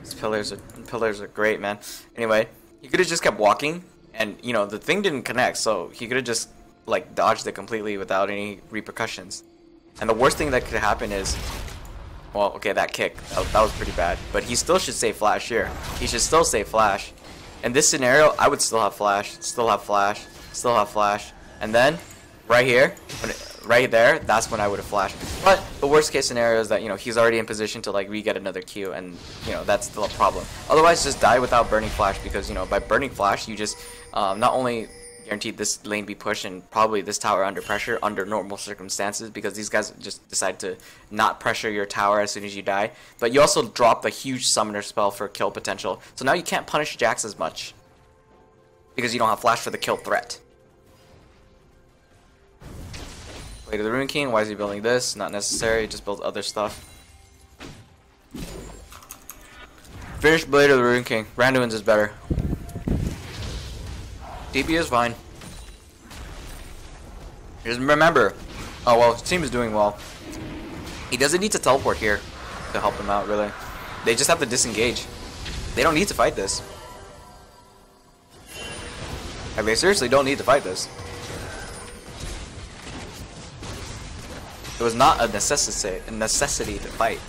these pillars are great, man. Anyway, he could have just kept walking, and you know the thing didn't connect, so he could have just like dodged it completely without any repercussions. And the worst thing that could happen is, well, okay, that kick that was pretty bad, but he still should save flash here. He should still save flash. In this scenario, I would still have flash, still have flash, still have flash, and then right here, right there, that's when I would have flashed. But the worst case scenario is that, you know, he's already in position to like re-get another Q, and you know that's still a problem. Otherwise, just die without burning flash, because you know by burning flash you just not only guaranteed this lane be pushed and probably this tower under pressure under normal circumstances, because these guys just decide to not pressure your tower as soon as you die, but you also drop the huge summoner spell for kill potential, so now you can't punish Jax as much because you don't have flash for the kill threat. Blade of the Rune King, why is he building this? Not necessary, just build other stuff. Finish Blade of the Rune King. Randuin's is better. DP is fine. Just remember, oh well, his team is doing well. He doesn't need to teleport here to help them out, really. They just have to disengage. They don't need to fight this. Like, they seriously don't need to fight this. It was not a necessity to fight.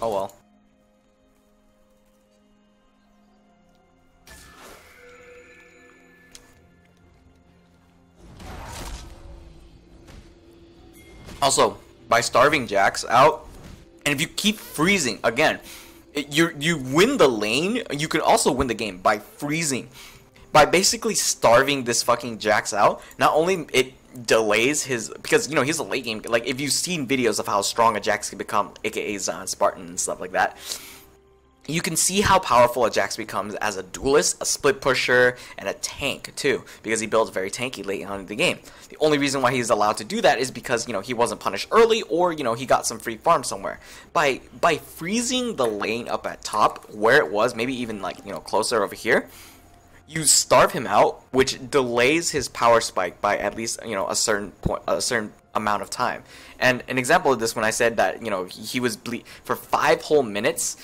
Oh well. Also, by starving Jax out, and if you keep freezing, again, you win the lane, you can also win the game by freezing. By basically starving this fucking Jax out, not only it delays his, because you know he's a late game, like if you've seen videos of how strong a Jax can become, aka Zon, Spartan and stuff like that, you can see how powerful a Jax becomes as a duelist, a split pusher, and a tank too, because he builds very tanky late on in the game. The only reason why he's allowed to do that is because, you know, he wasn't punished early, or you know he got some free farm somewhere. By freezing the lane up at top where it was, maybe even like, you know, closer over here, you starve him out, which delays his power spike by at least, you know, a certain point, a certain amount of time. And an example of this, when I said that, you know, he was for 5 whole minutes,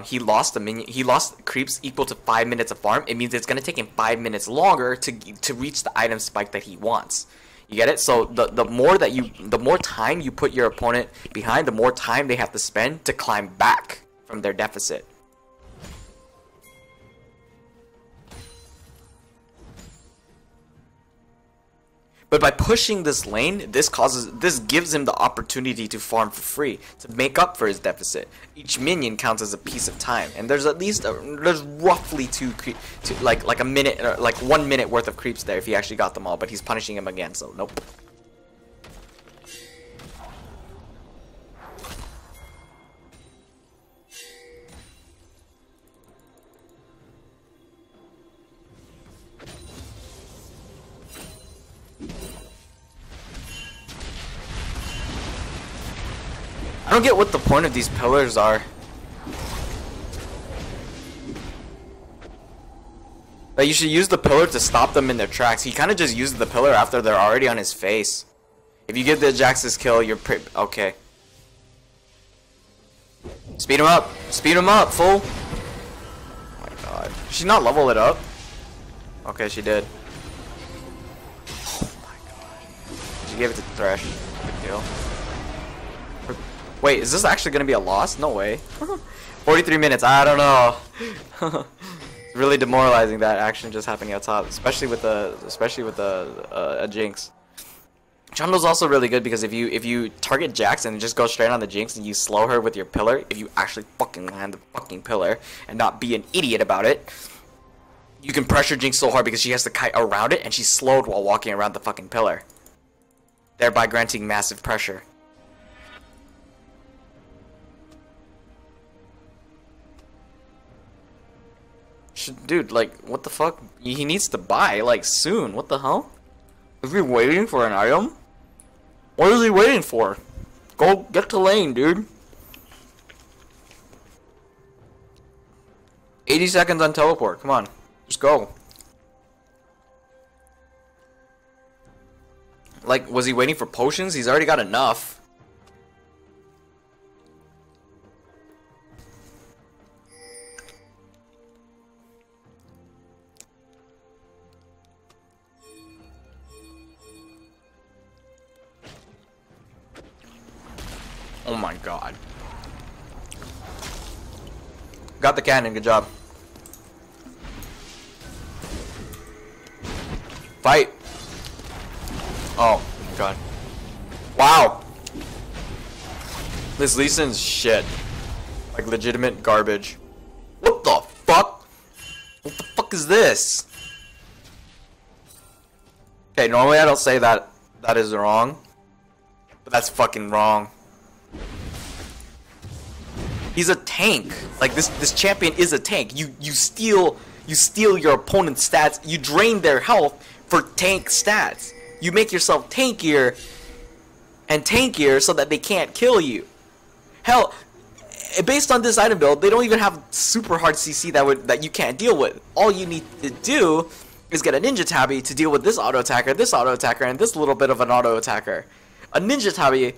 he lost a minion, he lost creeps equal to 5 minutes of farm. It means it's gonna take him 5 minutes longer to reach the item spike that he wants. You get it? So the more time you put your opponent behind, the more time they have to spend to climb back from their deficit. But by pushing this lane, this gives him the opportunity to farm for free, to make up for his deficit. Each minion counts as a piece of time, and there's at least there's roughly like a minute, or like 1 minute worth of creeps there if he actually got them all. But he's punishing him again, so nope. I don't get what the point of these pillars are. Like, you should use the pillar to stop them in their tracks. He kind of just used the pillar after they're already on his face. If you get the Jax's kill, you're okay. Speed him up! Speed him up, fool! Oh my god. Did she not level it up? Okay, she did. Oh my god. She gave it to Thresh. Good deal. Wait, is this actually gonna be a loss? No way. 43 minutes. I don't know. It's really demoralizing, that action just happening out top, especially with a Jinx. Trundle's also really good because if you target Jax and just go straight on the Jinx and you slow her with your pillar, if you actually fucking land the fucking pillar and not be an idiot about it, you can pressure Jinx so hard because she has to kite around it and she's slowed while walking around the fucking pillar, thereby granting massive pressure. Dude, like, what the fuck? He needs to buy, like, soon. What the hell? Is he waiting for an item? What is he waiting for? Go get to lane, dude. 80 seconds on teleport. Come on. Just go. Like, was he waiting for potions? He's already got enough. Oh my god. Got the cannon, good job. Fight. Oh god. Wow. This Lee Sin's shit. Like legitimate garbage. What the fuck? What the fuck is this? Okay, normally I don't say that is wrong. But that's fucking wrong. He's a tank. Like this champion is a tank. You steal your opponent's stats. You drain their health for tank stats. You make yourself tankier and tankier so that they can't kill you. Hell, based on this item build, they don't even have super hard CC that you can't deal with. All you need to do is get a ninja tabby to deal with this auto attacker, and this little bit of an auto attacker. A ninja tabby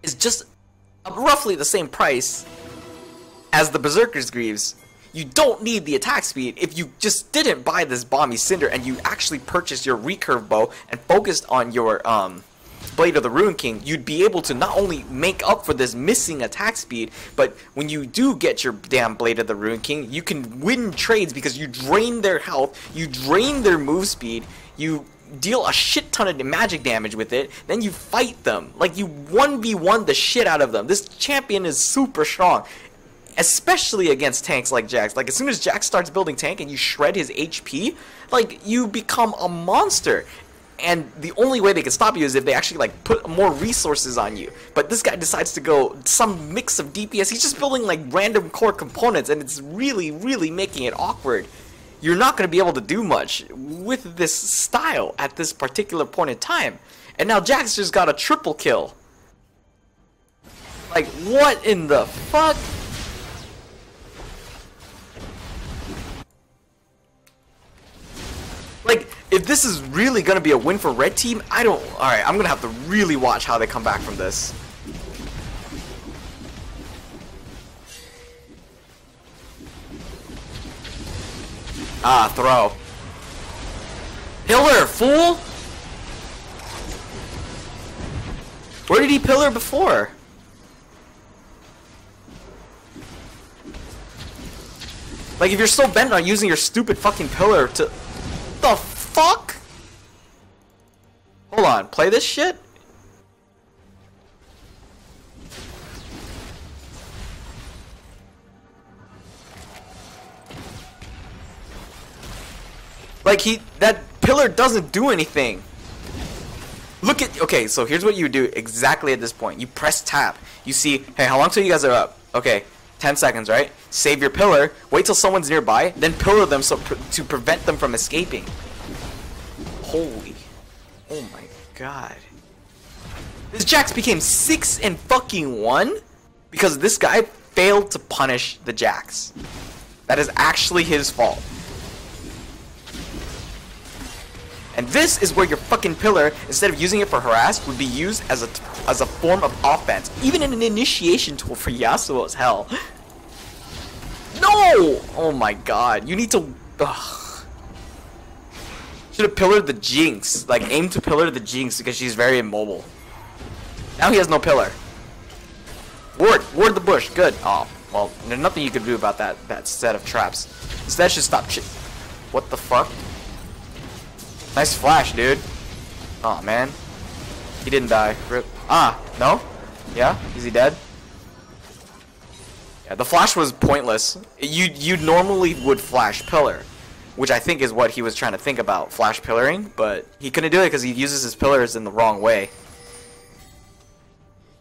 is just roughly the same price as the Berserker's Greaves. You don't need the attack speed. If you just didn't buy this Balmy Cinder and you actually purchased your recurve bow and focused on your Blade of the Ruin King, you'd be able to not only make up for this missing attack speed, but when you do get your damn Blade of the Ruin King, you can win trades because you drain their health, you drain their move speed, you deal a shit ton of magic damage with it, then you fight them. Like, you 1v1 the shit out of them. This champion is super strong. Especially against tanks like Jax. Like, as soon as Jax starts building tank and you shred his HP, like, you become a monster. And the only way they can stop you is if they actually, like, put more resources on you. But this guy decides to go some mix of DPS. He's just building, like, random core components, and it's really, really making it awkward. You're not going to be able to do much with this style at this particular point in time. And now Jax just got a triple kill. Like, what in the fuck? Like, if this is really gonna be a win for red team, alright, I'm gonna have to really watch how they come back from this. Ah, throw. Pillar, fool! Where did he pillar before? Like, if you're so bent on using your stupid fucking pillar to... The fuck? Hold on, play this shit? Like, that pillar doesn't do anything. Look at, okay, so here's what you do exactly at this point. You press tap. You see, hey, how long till you guys are up? Okay, 10 seconds, right? Save your pillar, wait till someone's nearby, then pillar them to prevent them from escaping. Holy, oh my god. This Jax became 6-1 because this guy failed to punish the Jax. That is actually his fault. And this is where your fucking pillar, instead of using it for harass, would be used as a form of offense. Even in an initiation tool for Yasuo as hell. No! Oh my god. You need to... Ugh. Should have pillared the Jinx. Like, aim to pillar the Jinx because she's very immobile. Now he has no pillar. Ward the bush. Good. Oh, well, there's nothing you can do about that set of traps. Instead, should stop what the fuck? Nice flash, dude. Oh man. He didn't die. Rip. Ah, no? Yeah? Is he dead? Yeah, the flash was pointless. You normally would flash pillar, which I think is what he was trying to think about, flash pillaring, but he couldn't do it because he uses his pillars in the wrong way.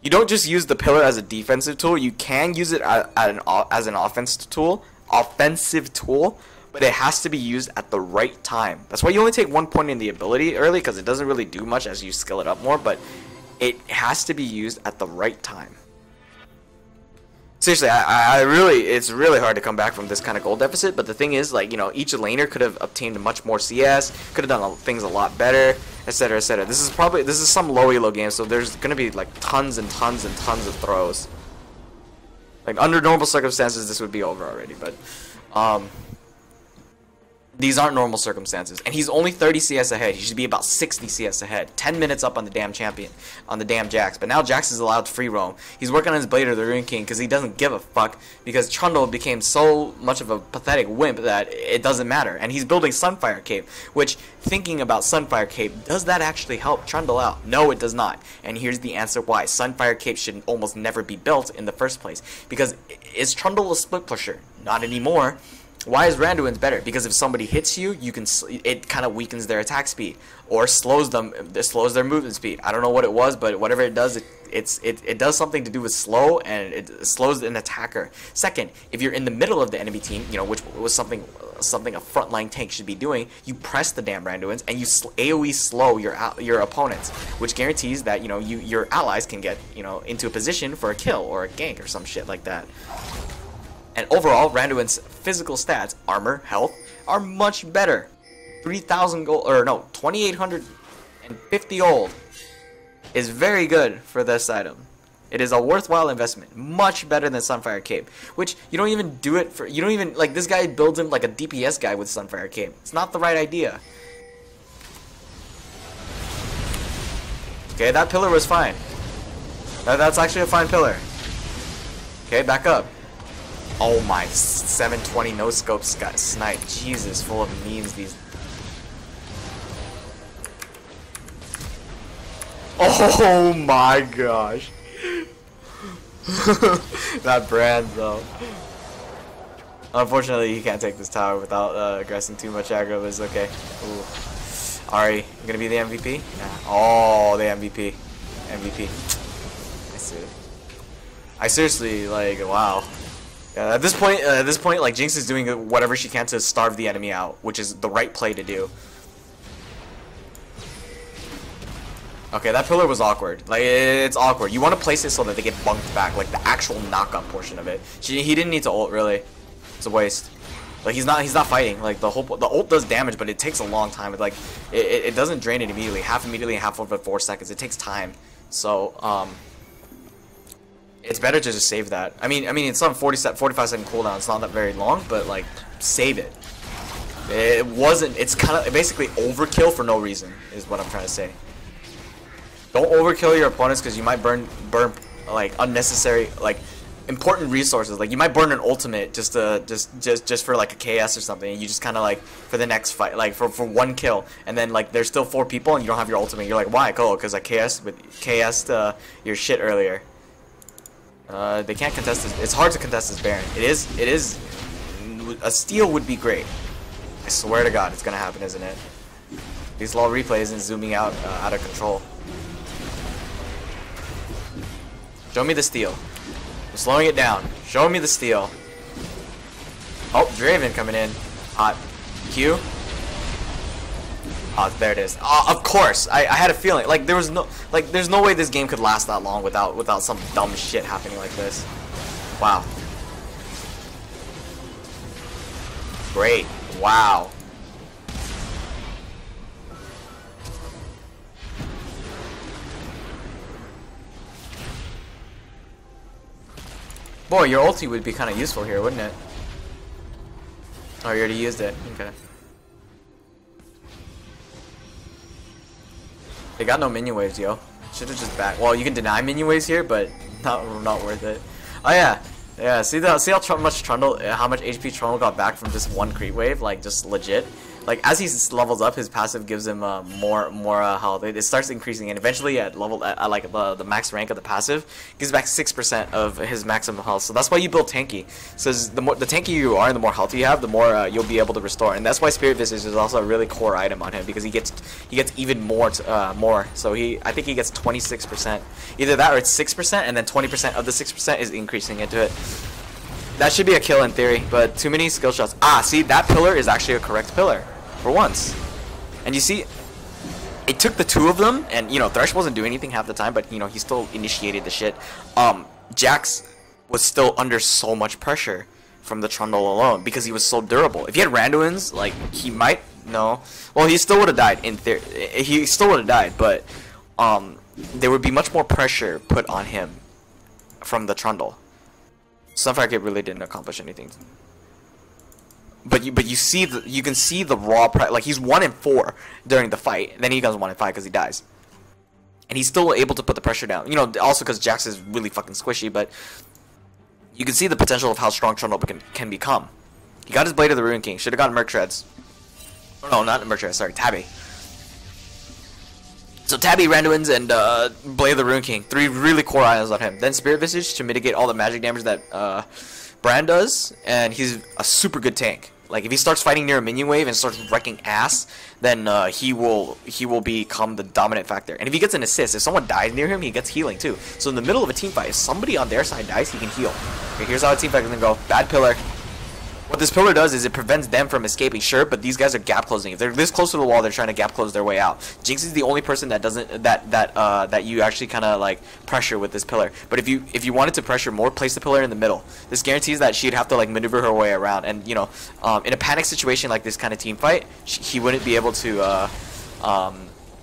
You don't just use the pillar as a defensive tool, you can use it as an offensive tool, but it has to be used at the right time. That's why you only take 1 point in the ability early, because it doesn't really do much as you skill it up more, but it has to be used at the right time. Seriously, I really, it's really hard to come back from this kind of gold deficit. But the thing is, like, you know, each laner could have obtained much more CS, could have done things a lot better, etc., etc. This is some low elo game, so there's gonna be like tons and tons and tons of throws. Like under normal circumstances, this would be over already, but these aren't normal circumstances, and he's only 30 CS ahead. He should be about 60 CS ahead. 10 minutes up on the damn champion, on the damn Jax. But now Jax is allowed to free roam. He's working on his Blade of the Rune King because he doesn't give a fuck, because Trundle became so much of a pathetic wimp that it doesn't matter. And he's building Sunfire Cape, which, thinking about Sunfire Cape, does that actually help Trundle out? No, it does not. And here's the answer why. Sunfire Cape should almost never be built in the first place. Because is Trundle a split pusher? Not anymore. Why is Randuin's better? Because if somebody hits you, it kind of weakens their attack speed or slows them. It slows their movement speed. I don't know what it was, but whatever it does, it does something to do with slow, and it slows an attacker. Second, if you're in the middle of the enemy team, you know, which was something a frontline tank should be doing, you press the damn Randuins and you AOE slow your opponents, which guarantees that, you know, your allies can get, you know, into a position for a kill or a gank or some shit like that. And overall, Randuin's physical stats, armor, health, are much better. 3,000 gold, or no, 2,850 gold is very good for this item. It is a worthwhile investment, much better than Sunfire Cape, which you don't even do it for, you don't even, like, this guy builds him like a DPS guy with Sunfire Cape. It's not the right idea. Okay, that pillar was fine. That's actually a fine pillar. Okay, back up. Oh my, 720 no scope snipe. Jesus, full of memes these. Oh my gosh. That brand though. Unfortunately, you can't take this tower without aggressing too much aggro, but it's okay. Ooh. Ari, you gonna be the MVP? Yeah. Oh, the MVP. MVP. I see it. I seriously, like, wow. At this point, like, Jinx is doing whatever she can to starve the enemy out, which is the right play to do. Okay, that pillar was awkward. Like, it's awkward. You want to place it so that they get bunked back, like the actual knockup portion of it. He didn't need to ult, really. It's a waste. Like, he's not fighting. Like, the ult does damage, but it takes a long time. It doesn't drain it immediately. Half immediately and half over 4 seconds. It takes time. So, it's better to just save that. I mean, it's on 45 second cooldown. It's not that very long, but, like, save it. It's kind of basically overkill for no reason, is what I'm trying to say. Don't overkill your opponents, because you might burn like unnecessary, like, important resources. Like, you might burn an ultimate just for like a KS or something, and you just kind of, like, for the next fight, like for one kill, and then, like, there's still 4 people and you don't have your ultimate. You're like, why? Oh, because I KS'd your shit earlier. They can't contest this. It's hard to contest this Baron. It is a steal would be great. I swear to God, it's gonna happen, isn't it? These LOL replays and zooming out of control. Show me the steal. I'm slowing it down. Show me the steal. Oh, Draven coming in. Hot. Q. Oh, there it is. Of course. I had a feeling. Like, there's no way this game could last that long without some dumb shit happening like this. Wow. Great. Wow. Boy, your ulti would be kind of useful here, wouldn't it? Oh, you already used it. Okay. They got no minion waves, yo. Should have just back. Well, you can deny minion waves here, but not worth it. Oh yeah, yeah. See how much Trundle, how much HP Trundle got back from just one creep wave, like, just legit. Like, as he levels up, his passive gives him more health. It starts increasing, and eventually at like the max rank of the passive, gives back 6% of his maximum health. So that's why you build tanky. So the tanky you are, and the more health you have, the more you'll be able to restore. And that's why Spirit Visage is also a really core item on him, because he gets even more. So I think he gets 26%. Either that or it's 6%, and then 20% of the 6% is increasing into it. That should be a kill in theory, but too many skill shots. Ah, see, that pillar is actually a correct pillar. For once. And you see, it took the 2 of them, and, you know, Thresh wasn't doing anything half the time, but, you know, he still initiated the shit. Jax was still under so much pressure from the Trundle alone because he was so durable. If he had Randuin's, like, he might, no. Well, he still would have died in theory. He still would have died, but there would be much more pressure put on him from the Trundle. Sunfire Cape really didn't accomplish anything. But you can see the raw like he's 1 in 4 during the fight, and then he goes 1 in 5 because he dies, and he's still able to put the pressure down. You know, also because Jax is really fucking squishy, but you can see the potential of how strong Trundle can become. He got his Blade of the Ruin King. Should have gotten Merc Shreds. Oh, no, not Merc Shreds. Sorry, Tabby. So Tabby, Randuin's, and Blade of the Ruin King. 3 really core items on him. Then Spirit Visage to mitigate all the magic damage that Bran does, and he's a super good tank. Like, if he starts fighting near a minion wave and starts wrecking ass, then he will become the dominant factor. And if he gets an assist, if someone dies near him, he gets healing too. So in the middle of a team fight, if somebody on their side dies, he can heal. Okay, here's how a team fight is gonna go. Bad pillar. What this pillar does is it prevents them from escaping, sure, but these guys are gap closing. If they're this close to the wall, they're trying to gap close their way out. Jinx is the only person that doesn't that you actually kind of like pressure with this pillar. But if you wanted to pressure more, place the pillar in the middle. This guarantees that she'd have to like maneuver her way around, and you know, in a panic situation like this kind of team fight, he wouldn't be able to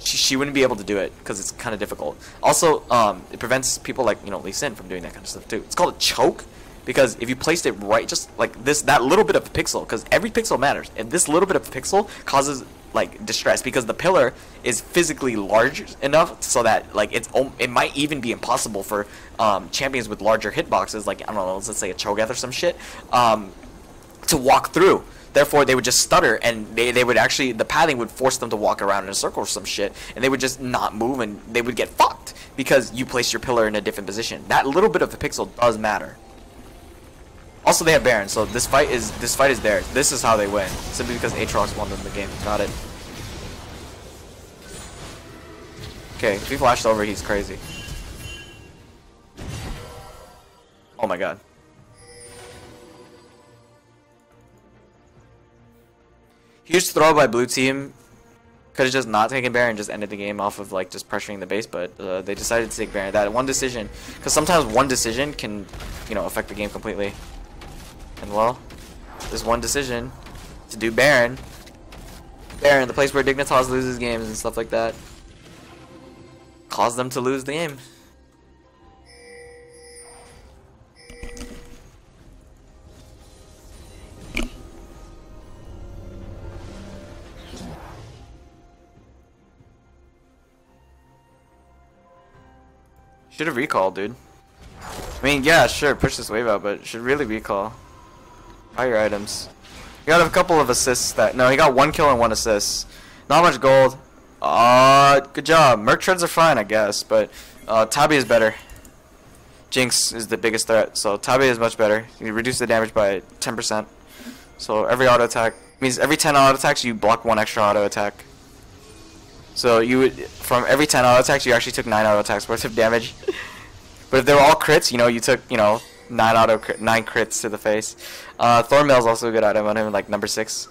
she wouldn't be able to do it because it's kind of difficult. Also, it prevents people like, you know, Lee Sin from doing that kind of stuff too. It's called a choke. Because if you placed it right, just like this, that little bit of pixel, because every pixel matters, and this little bit of pixel causes like distress, because the pillar is physically large enough so that like it might even be impossible for champions with larger hitboxes, like, I don't know, let's say a Cho'Gath or some shit, to walk through. Therefore, they would just stutter, and they would actually, the pathing would force them to walk around in a circle or some shit, and they would just not move, and they would get fucked because you placed your pillar in a different position. That little bit of the pixel does matter. Also, they have Baron, so this fight is theirs. This is how they win, simply because Aatrox won them the game. Got it. Okay, if he flashed over, he's crazy. Oh my god. Huge throw by blue team. Could have just not taken Baron and just ended the game off of like just pressuring the base, but they decided to take Baron. That one decision, because sometimes one decision can, you know, affect the game completely. And well, this one decision to do Baron, the place where Dignitas loses games and stuff like that, caused them to lose the game. Should have recalled, dude. I mean, yeah, sure, push this wave out, but should really recall. Buy your items. He got a couple of assists that... No, he got 1 kill and 1 assist. Not much gold. Good job. Merc Treads are fine, I guess, but Tabi is better. Jinx is the biggest threat, so Tabi is much better. You reduce the damage by 10%. So every auto attack... means every 10 auto attacks, you block 1 extra auto attack. So you would... From every 10 auto attacks, you actually took 9 auto attacks worth of damage. But if they were all crits, you know, you took, you know, 9 crits to the face. Thornmail is also a good item on him, like number 6.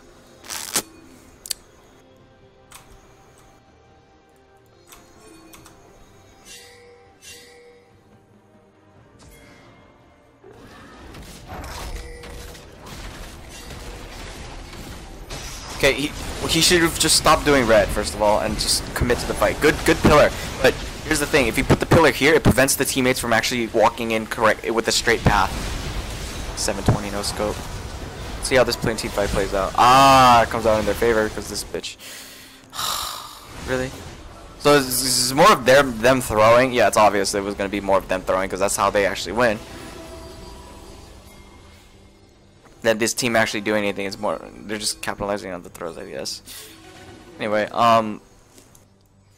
Okay, he should have just stopped doing red first of all and just commit to the fight. Good pillar, but here's the thing: if you put the pillar here, it prevents the teammates from actually walking in correct with a straight path. 720 no scope. Let's see how this team fight plays out. It comes out in their favor because this bitch. Really? So it's more of them throwing. Yeah, it's obvious it was going to be more of them throwing because that's how they actually win. That this team actually doing anything, it's more they're just capitalizing on the throws, I guess. Anyway,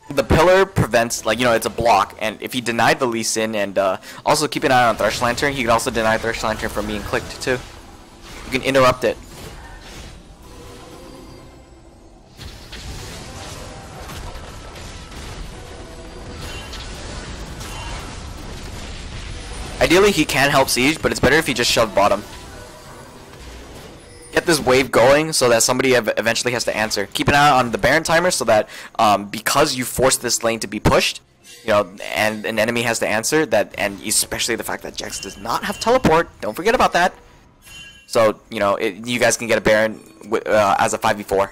the pillar prevents, like, you know, it's a block, and if he denied the Lee Sin, and also keep an eye on Thresh Lantern, he can also deny Thresh Lantern from being clicked too. You can interrupt it. Ideally, he can help Siege, but it's better if he just shoved bottom. get this wave going so that somebody eventually has to answer. Keep an eye on the Baron timer so that because you force this lane to be pushed, you know, and an enemy has to answer that, and especially the fact that Jax does not have teleport. Don't forget about that. So, you know, you guys can get a Baron as a 5v4.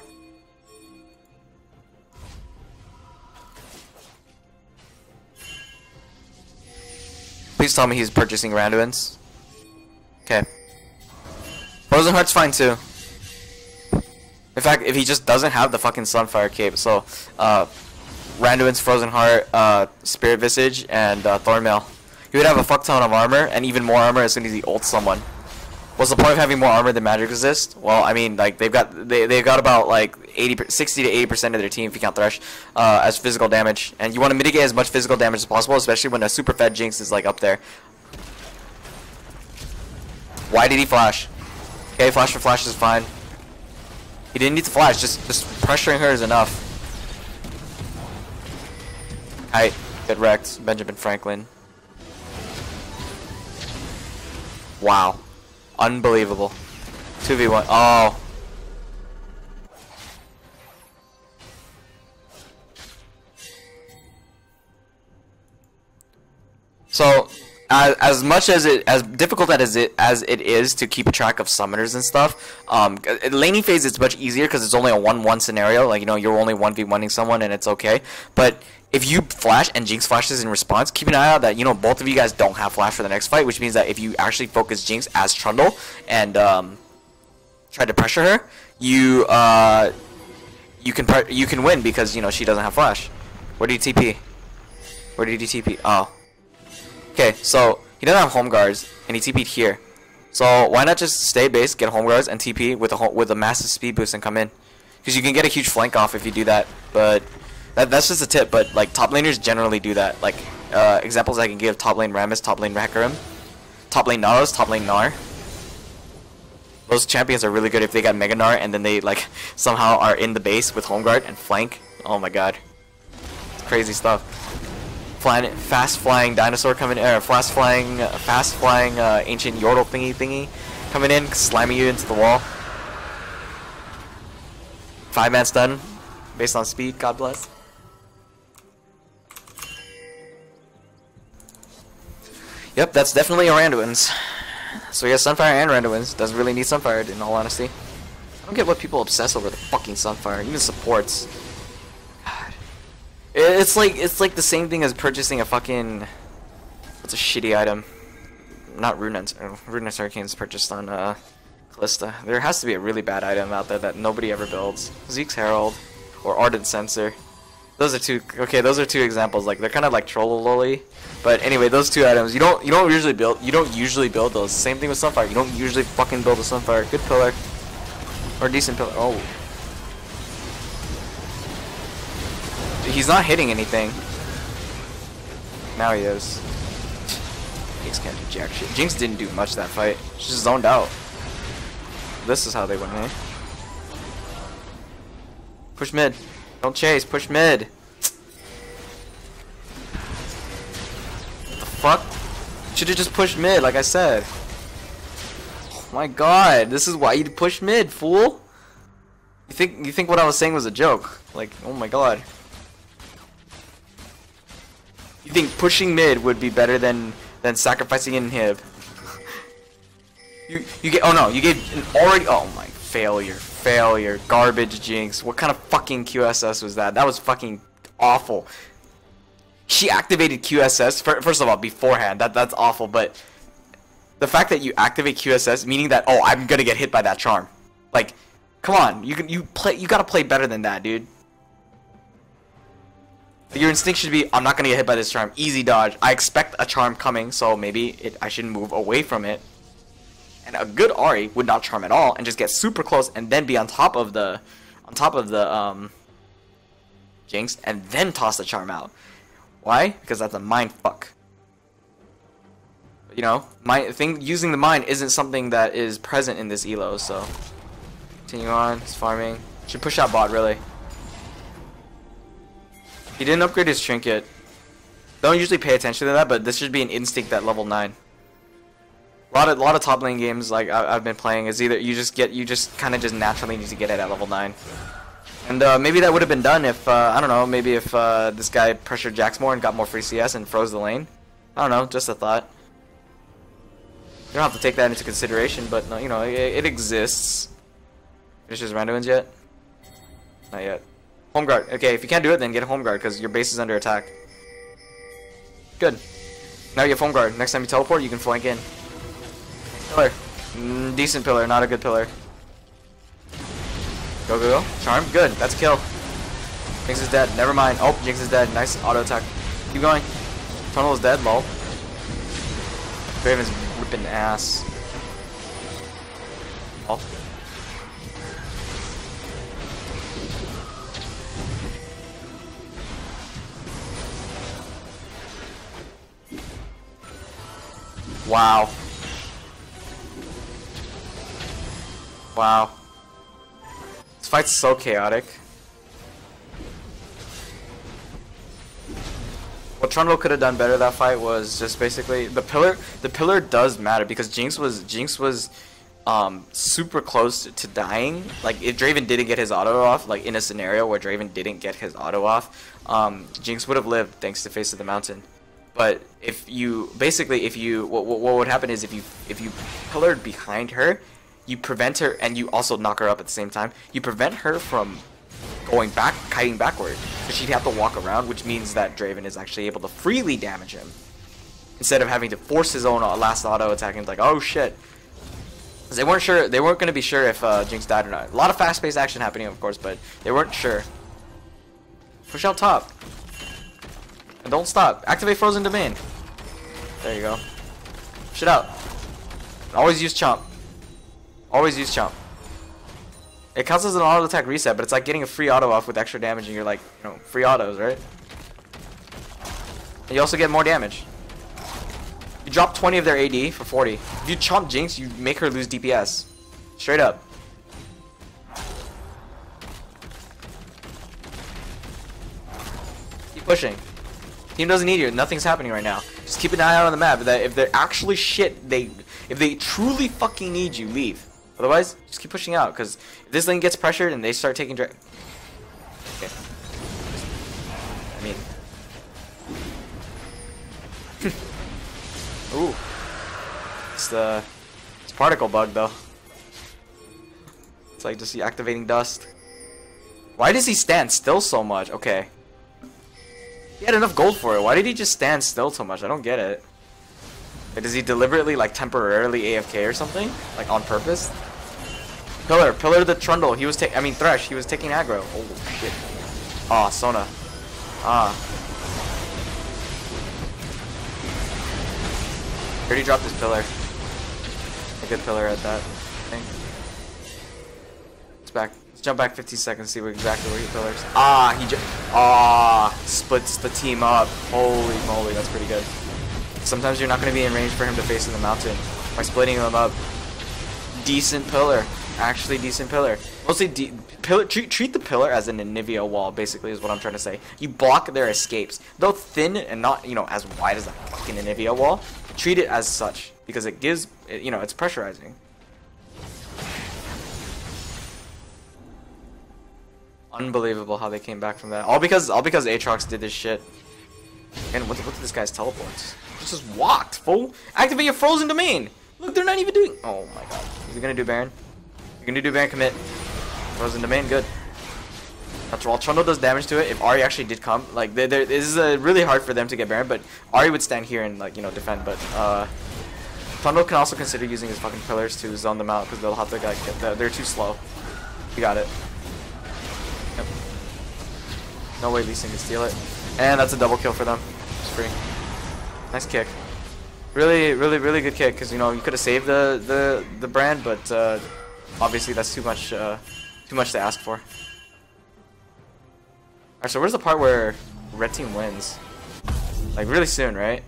Please tell me he's purchasing Randuin's. Okay. Frozen Heart's fine too. In fact, if he just doesn't have the fucking Sunfire cape, so Randuin's Frozen Heart, Spirit Visage, and Thornmail, he would have a fuck ton of armor and even more armor as soon as he ults someone. What's the point of having more armor than magic resist? Well, I mean, like they've got about like 60 to 80% of their team, if you count Thresh, as physical damage, and you want to mitigate as much physical damage as possible, especially when a super fed Jinx is like up there. Why did he flash? Okay, flash for flash is fine. He didn't need to flash. Just pressuring her is enough. Alright, get wrecked, Benjamin Franklin. Wow. Unbelievable. 2v1. Oh. So, as much as difficult as it is to keep track of summoners and stuff, laning phase is much easier because it's only a 1-1 scenario. Like, you know, you're only 1v1ing someone and it's okay. But if you flash and Jinx flashes in response, keep an eye out that, you know, both of you guys don't have flash for the next fight, which means that if you actually focus Jinx as Trundle and try to pressure her, you can win because, you know, she doesn't have flash. Where did he TP? Where did he TP? Oh. Okay, so he doesn't have home guards and he TP'd here. So why not just stay base, get home guards, and TP with a massive speed boost and come in? Because you can get a huge flank off if you do that. But that's just a tip. But like top laners generally do that. Like examples I can give: top lane Rammus, top lane Hecarim, top lane Nautilus, top lane Gnar. Those champions are really good if they got Mega Gnar and then they like somehow are in the base with home guard and flank. Oh my god, it's crazy stuff. Fast flying dinosaur coming in, fast flying ancient Yordle thingy coming in, slamming you into the wall. 5-man stun based on speed, God bless. Yep, that's definitely a Randuin's. So he has Sunfire and Randuin's. Doesn't really need Sunfire, in all honesty. I don't get what people obsess over the fucking Sunfire, even supports. It's like the same thing as purchasing a fucking, what's a shitty item? Not Rune's Hurricane's purchased on Callista. There has to be a really bad item out there that nobody ever builds. Zeke's Herald or Ardent Censer. Those are two examples. Like they're kind of like troll-lolly. But anyway, those two items you don't usually build those. Same thing with Sunfire. You don't usually fucking build a Sunfire. Good pillar or decent pillar. Oh. He's not hitting anything. Now he is. Jinx can't do jack shit. Jinx didn't do much that fight. She just zoned out. This is how they win, eh? Push mid. Don't chase. Push mid. What the fuck? Should've just pushed mid, like I said. Oh my god. This is why you push mid, fool. You think what I was saying was a joke? Like, oh my god. You think pushing mid would be better than sacrificing inhib? you get, oh no, you gave an already, oh my, failure, garbage Jinx. What kind of fucking QSS was that? That was fucking awful. She activated QSS first of all beforehand. That's awful, but the fact that you activate QSS meaning that, oh, I'm gonna get hit by that charm. Like, come on, you gotta play better than that, dude. Your instinct should be, I'm not gonna get hit by this charm. Easy dodge. I expect a charm coming, so maybe I should move away from it. And a good Ahri would not charm at all and just get super close and then be on top of the Jinx and then toss the charm out. Why? Because that's a mind fuck. You know, using the mind isn't something that is present in this elo. So continue on. It's farming. Should push out bot really. He didn't upgrade his trinket. Don't usually pay attention to that, but this should be an instinct at level 9. A lot of top lane games like I've been playing is either you just kind of just naturally need to get it at level 9. And maybe that would have been done if, I don't know, maybe if this guy pressured Jax more and got more free CS and froze the lane. I don't know, just a thought. You don't have to take that into consideration, but, no, you know, it exists. Finishes randomins yet? Not yet. Home guard. Okay, if you can't do it, then get a home guard, because your base is under attack. Good. Now you have home guard. Next time you teleport, you can flank in. Pillar. Decent pillar, not a good pillar. Go, go, go. Charm. Good. That's a kill. Jinx is dead. Never mind. Oh, Jinx is dead. Nice auto attack. Keep going. Trundle is dead. Lol. Draven's ripping ass. Oh. Wow. Wow. This fight's so chaotic. What Trundle could have done better that fight was just basically the pillar. The pillar does matter because Jinx was super close to dying. Like if Draven didn't get his auto off, like in a scenario where Draven didn't get his auto off, Jinx would have lived thanks to Face of the Mountain. But if you what would happen is if you pillared behind her, you prevent her and you also knock her up at the same time. You prevent her from going back, kiting backward, so she'd have to walk around, which means that Draven is actually able to freely damage him instead of having to force his own last auto attack. And it's like, oh shit, 'cause they weren't sure. They weren't going to be sure if Jinx died or not. A lot of fast-paced action happening, of course, but they weren't sure. Push out top. And don't stop. Activate Frozen Domain. There you go. Push it out. Always use Chomp. Always use Chomp. It counts as an auto attack reset, but it's like getting a free auto off with extra damage, and you're like, you know, free autos, right? And you also get more damage. You drop 20 of their AD for 40. If you Chomp Jinx, you make her lose DPS. Straight up. Keep pushing. Team doesn't need you. Nothing's happening right now. Just keep an eye out on the map. That if they're actually shit, if they truly fucking need you, leave. Otherwise, just keep pushing out. Because if this lane gets pressured and they start taking okay. I mean, ooh, it's particle bug though. It's like just activating dust. Why does he stand still so much? Okay. He had enough gold for it. Why did he just stand still so much? I don't get it. Like, does he deliberately, like, temporarily AFK or something? Like, on purpose? Pillar the Trundle. He was Thresh. He was taking aggro. Oh, shit. Ah, Sona. Ah. He already dropped his pillar. A good pillar at that, I think. It's back. Jump back 15 seconds, see exactly where he pillars. Ah, splits the team up. Holy moly, that's pretty good. Sometimes you're not going to be in range for him to face in the mountain by splitting them up. Decent pillar, actually decent pillar. Mostly treat the pillar as an Anivia wall, basically, is what I'm trying to say. You block their escapes, though thin and not, you know, as wide as a fucking Anivia wall. Treat it as such because it gives, you know, it's pressurizing. Unbelievable how they came back from that. All because Aatrox did this shit. And look at this guy's teleports. He just walked, fool. Activate your Frozen Domain. Look, they're not even doing. Oh my god. Is he gonna do Baron? You're gonna do Baron commit. Frozen Domain, good. That's while Trundle does damage to it. If Ahri actually did come, like, this is really hard for them to get Baron, but Ahri would stand here and, like, you know, defend. But Trundle can also consider using his fucking pillars to zone them out because they'll have to get they're too slow. You got it. Yep. No way Lee Sin can steal it. And that's a double kill for them. It's free. Nice kick. Really good kick, because, you know, you could have saved the brand, but obviously that's too much to ask for. Alright, so where's the part where red team wins? Like, really soon, right?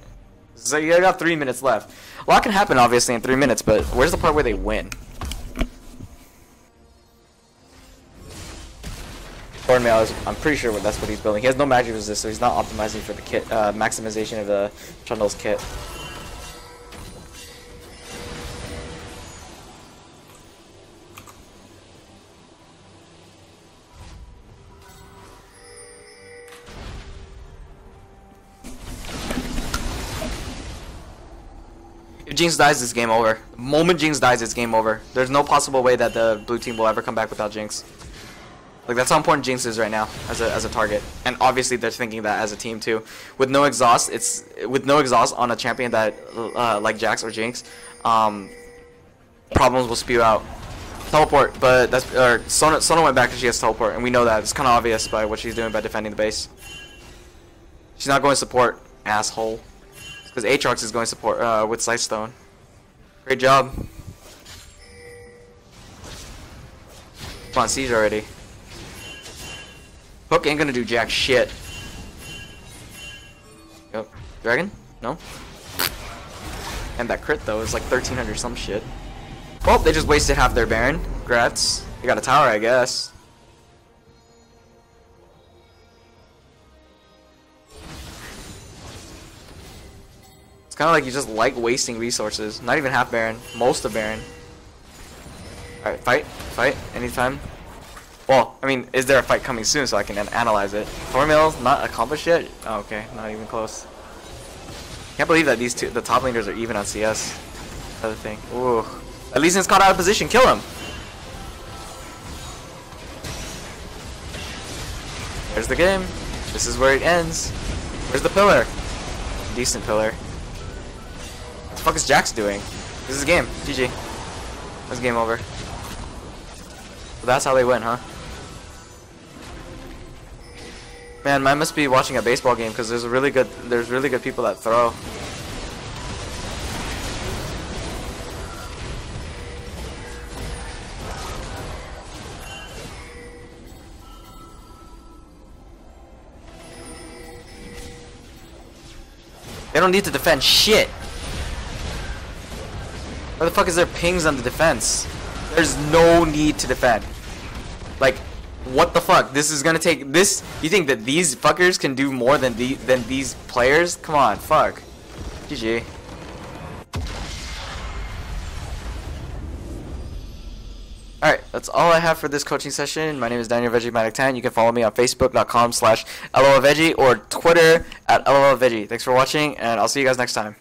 So you got 3 minutes left. A lot can happen, obviously, in 3 minutes, but where's the part where they win? Pardon me, I'm pretty sure that's what he's building. He has no magic resist, so he's not optimizing for the kit, maximization of the Trundle's kit. If Jinx dies, it's game over. The moment Jinx dies, it's game over. There's no possible way that the blue team will ever come back without Jinx. Like, that's how important Jinx is right now as a target. And obviously they're thinking that as a team too. With no exhaust, on a champion that like Jax or Jinx, problems will spew out. Teleport, but that's Sona went back because she has teleport, and we know that. It's kind of obvious by what she's doing by defending the base. She's not going support, asshole. Because Aatrox is going support with Sightstone. Great job. Come on, siege already. Hook ain't gonna do jack shit. Yep. Dragon? No? And that crit though is like 1300 some shit. Well, they just wasted half their Baron. Congrats. They got a tower, I guess. It's kind of like you just like wasting resources. Not even half Baron. Most of Baron. Alright, fight. Fight. Anytime. Well, I mean, is there a fight coming soon so I can analyze it? Thornmail's not accomplished yet? Oh, okay. Not even close. Can't believe that these two, the top laners are even on CS. Other thing. Ooh. At least it's caught out of position. Kill him. There's the game. This is where it ends. Where's the pillar? Decent pillar. What the fuck is Jax doing? This is a game. GG. That's game over. So that's how they win, huh? Man, I must be watching a baseball game because there's really good people that throw. They don't need to defend shit. Where the fuck is there pings on the defense? There's no need to defend. Like, what the fuck? This is gonna take this. You think that these fuckers can do more than these players? Come on, fuck. GG. Alright, that's all I have for this coaching session. My name is Daniel Veggie10. You can follow me on Facebook.com/LOLVeggie or Twitter @LOLVeggie. Thanks for watching, and I'll see you guys next time.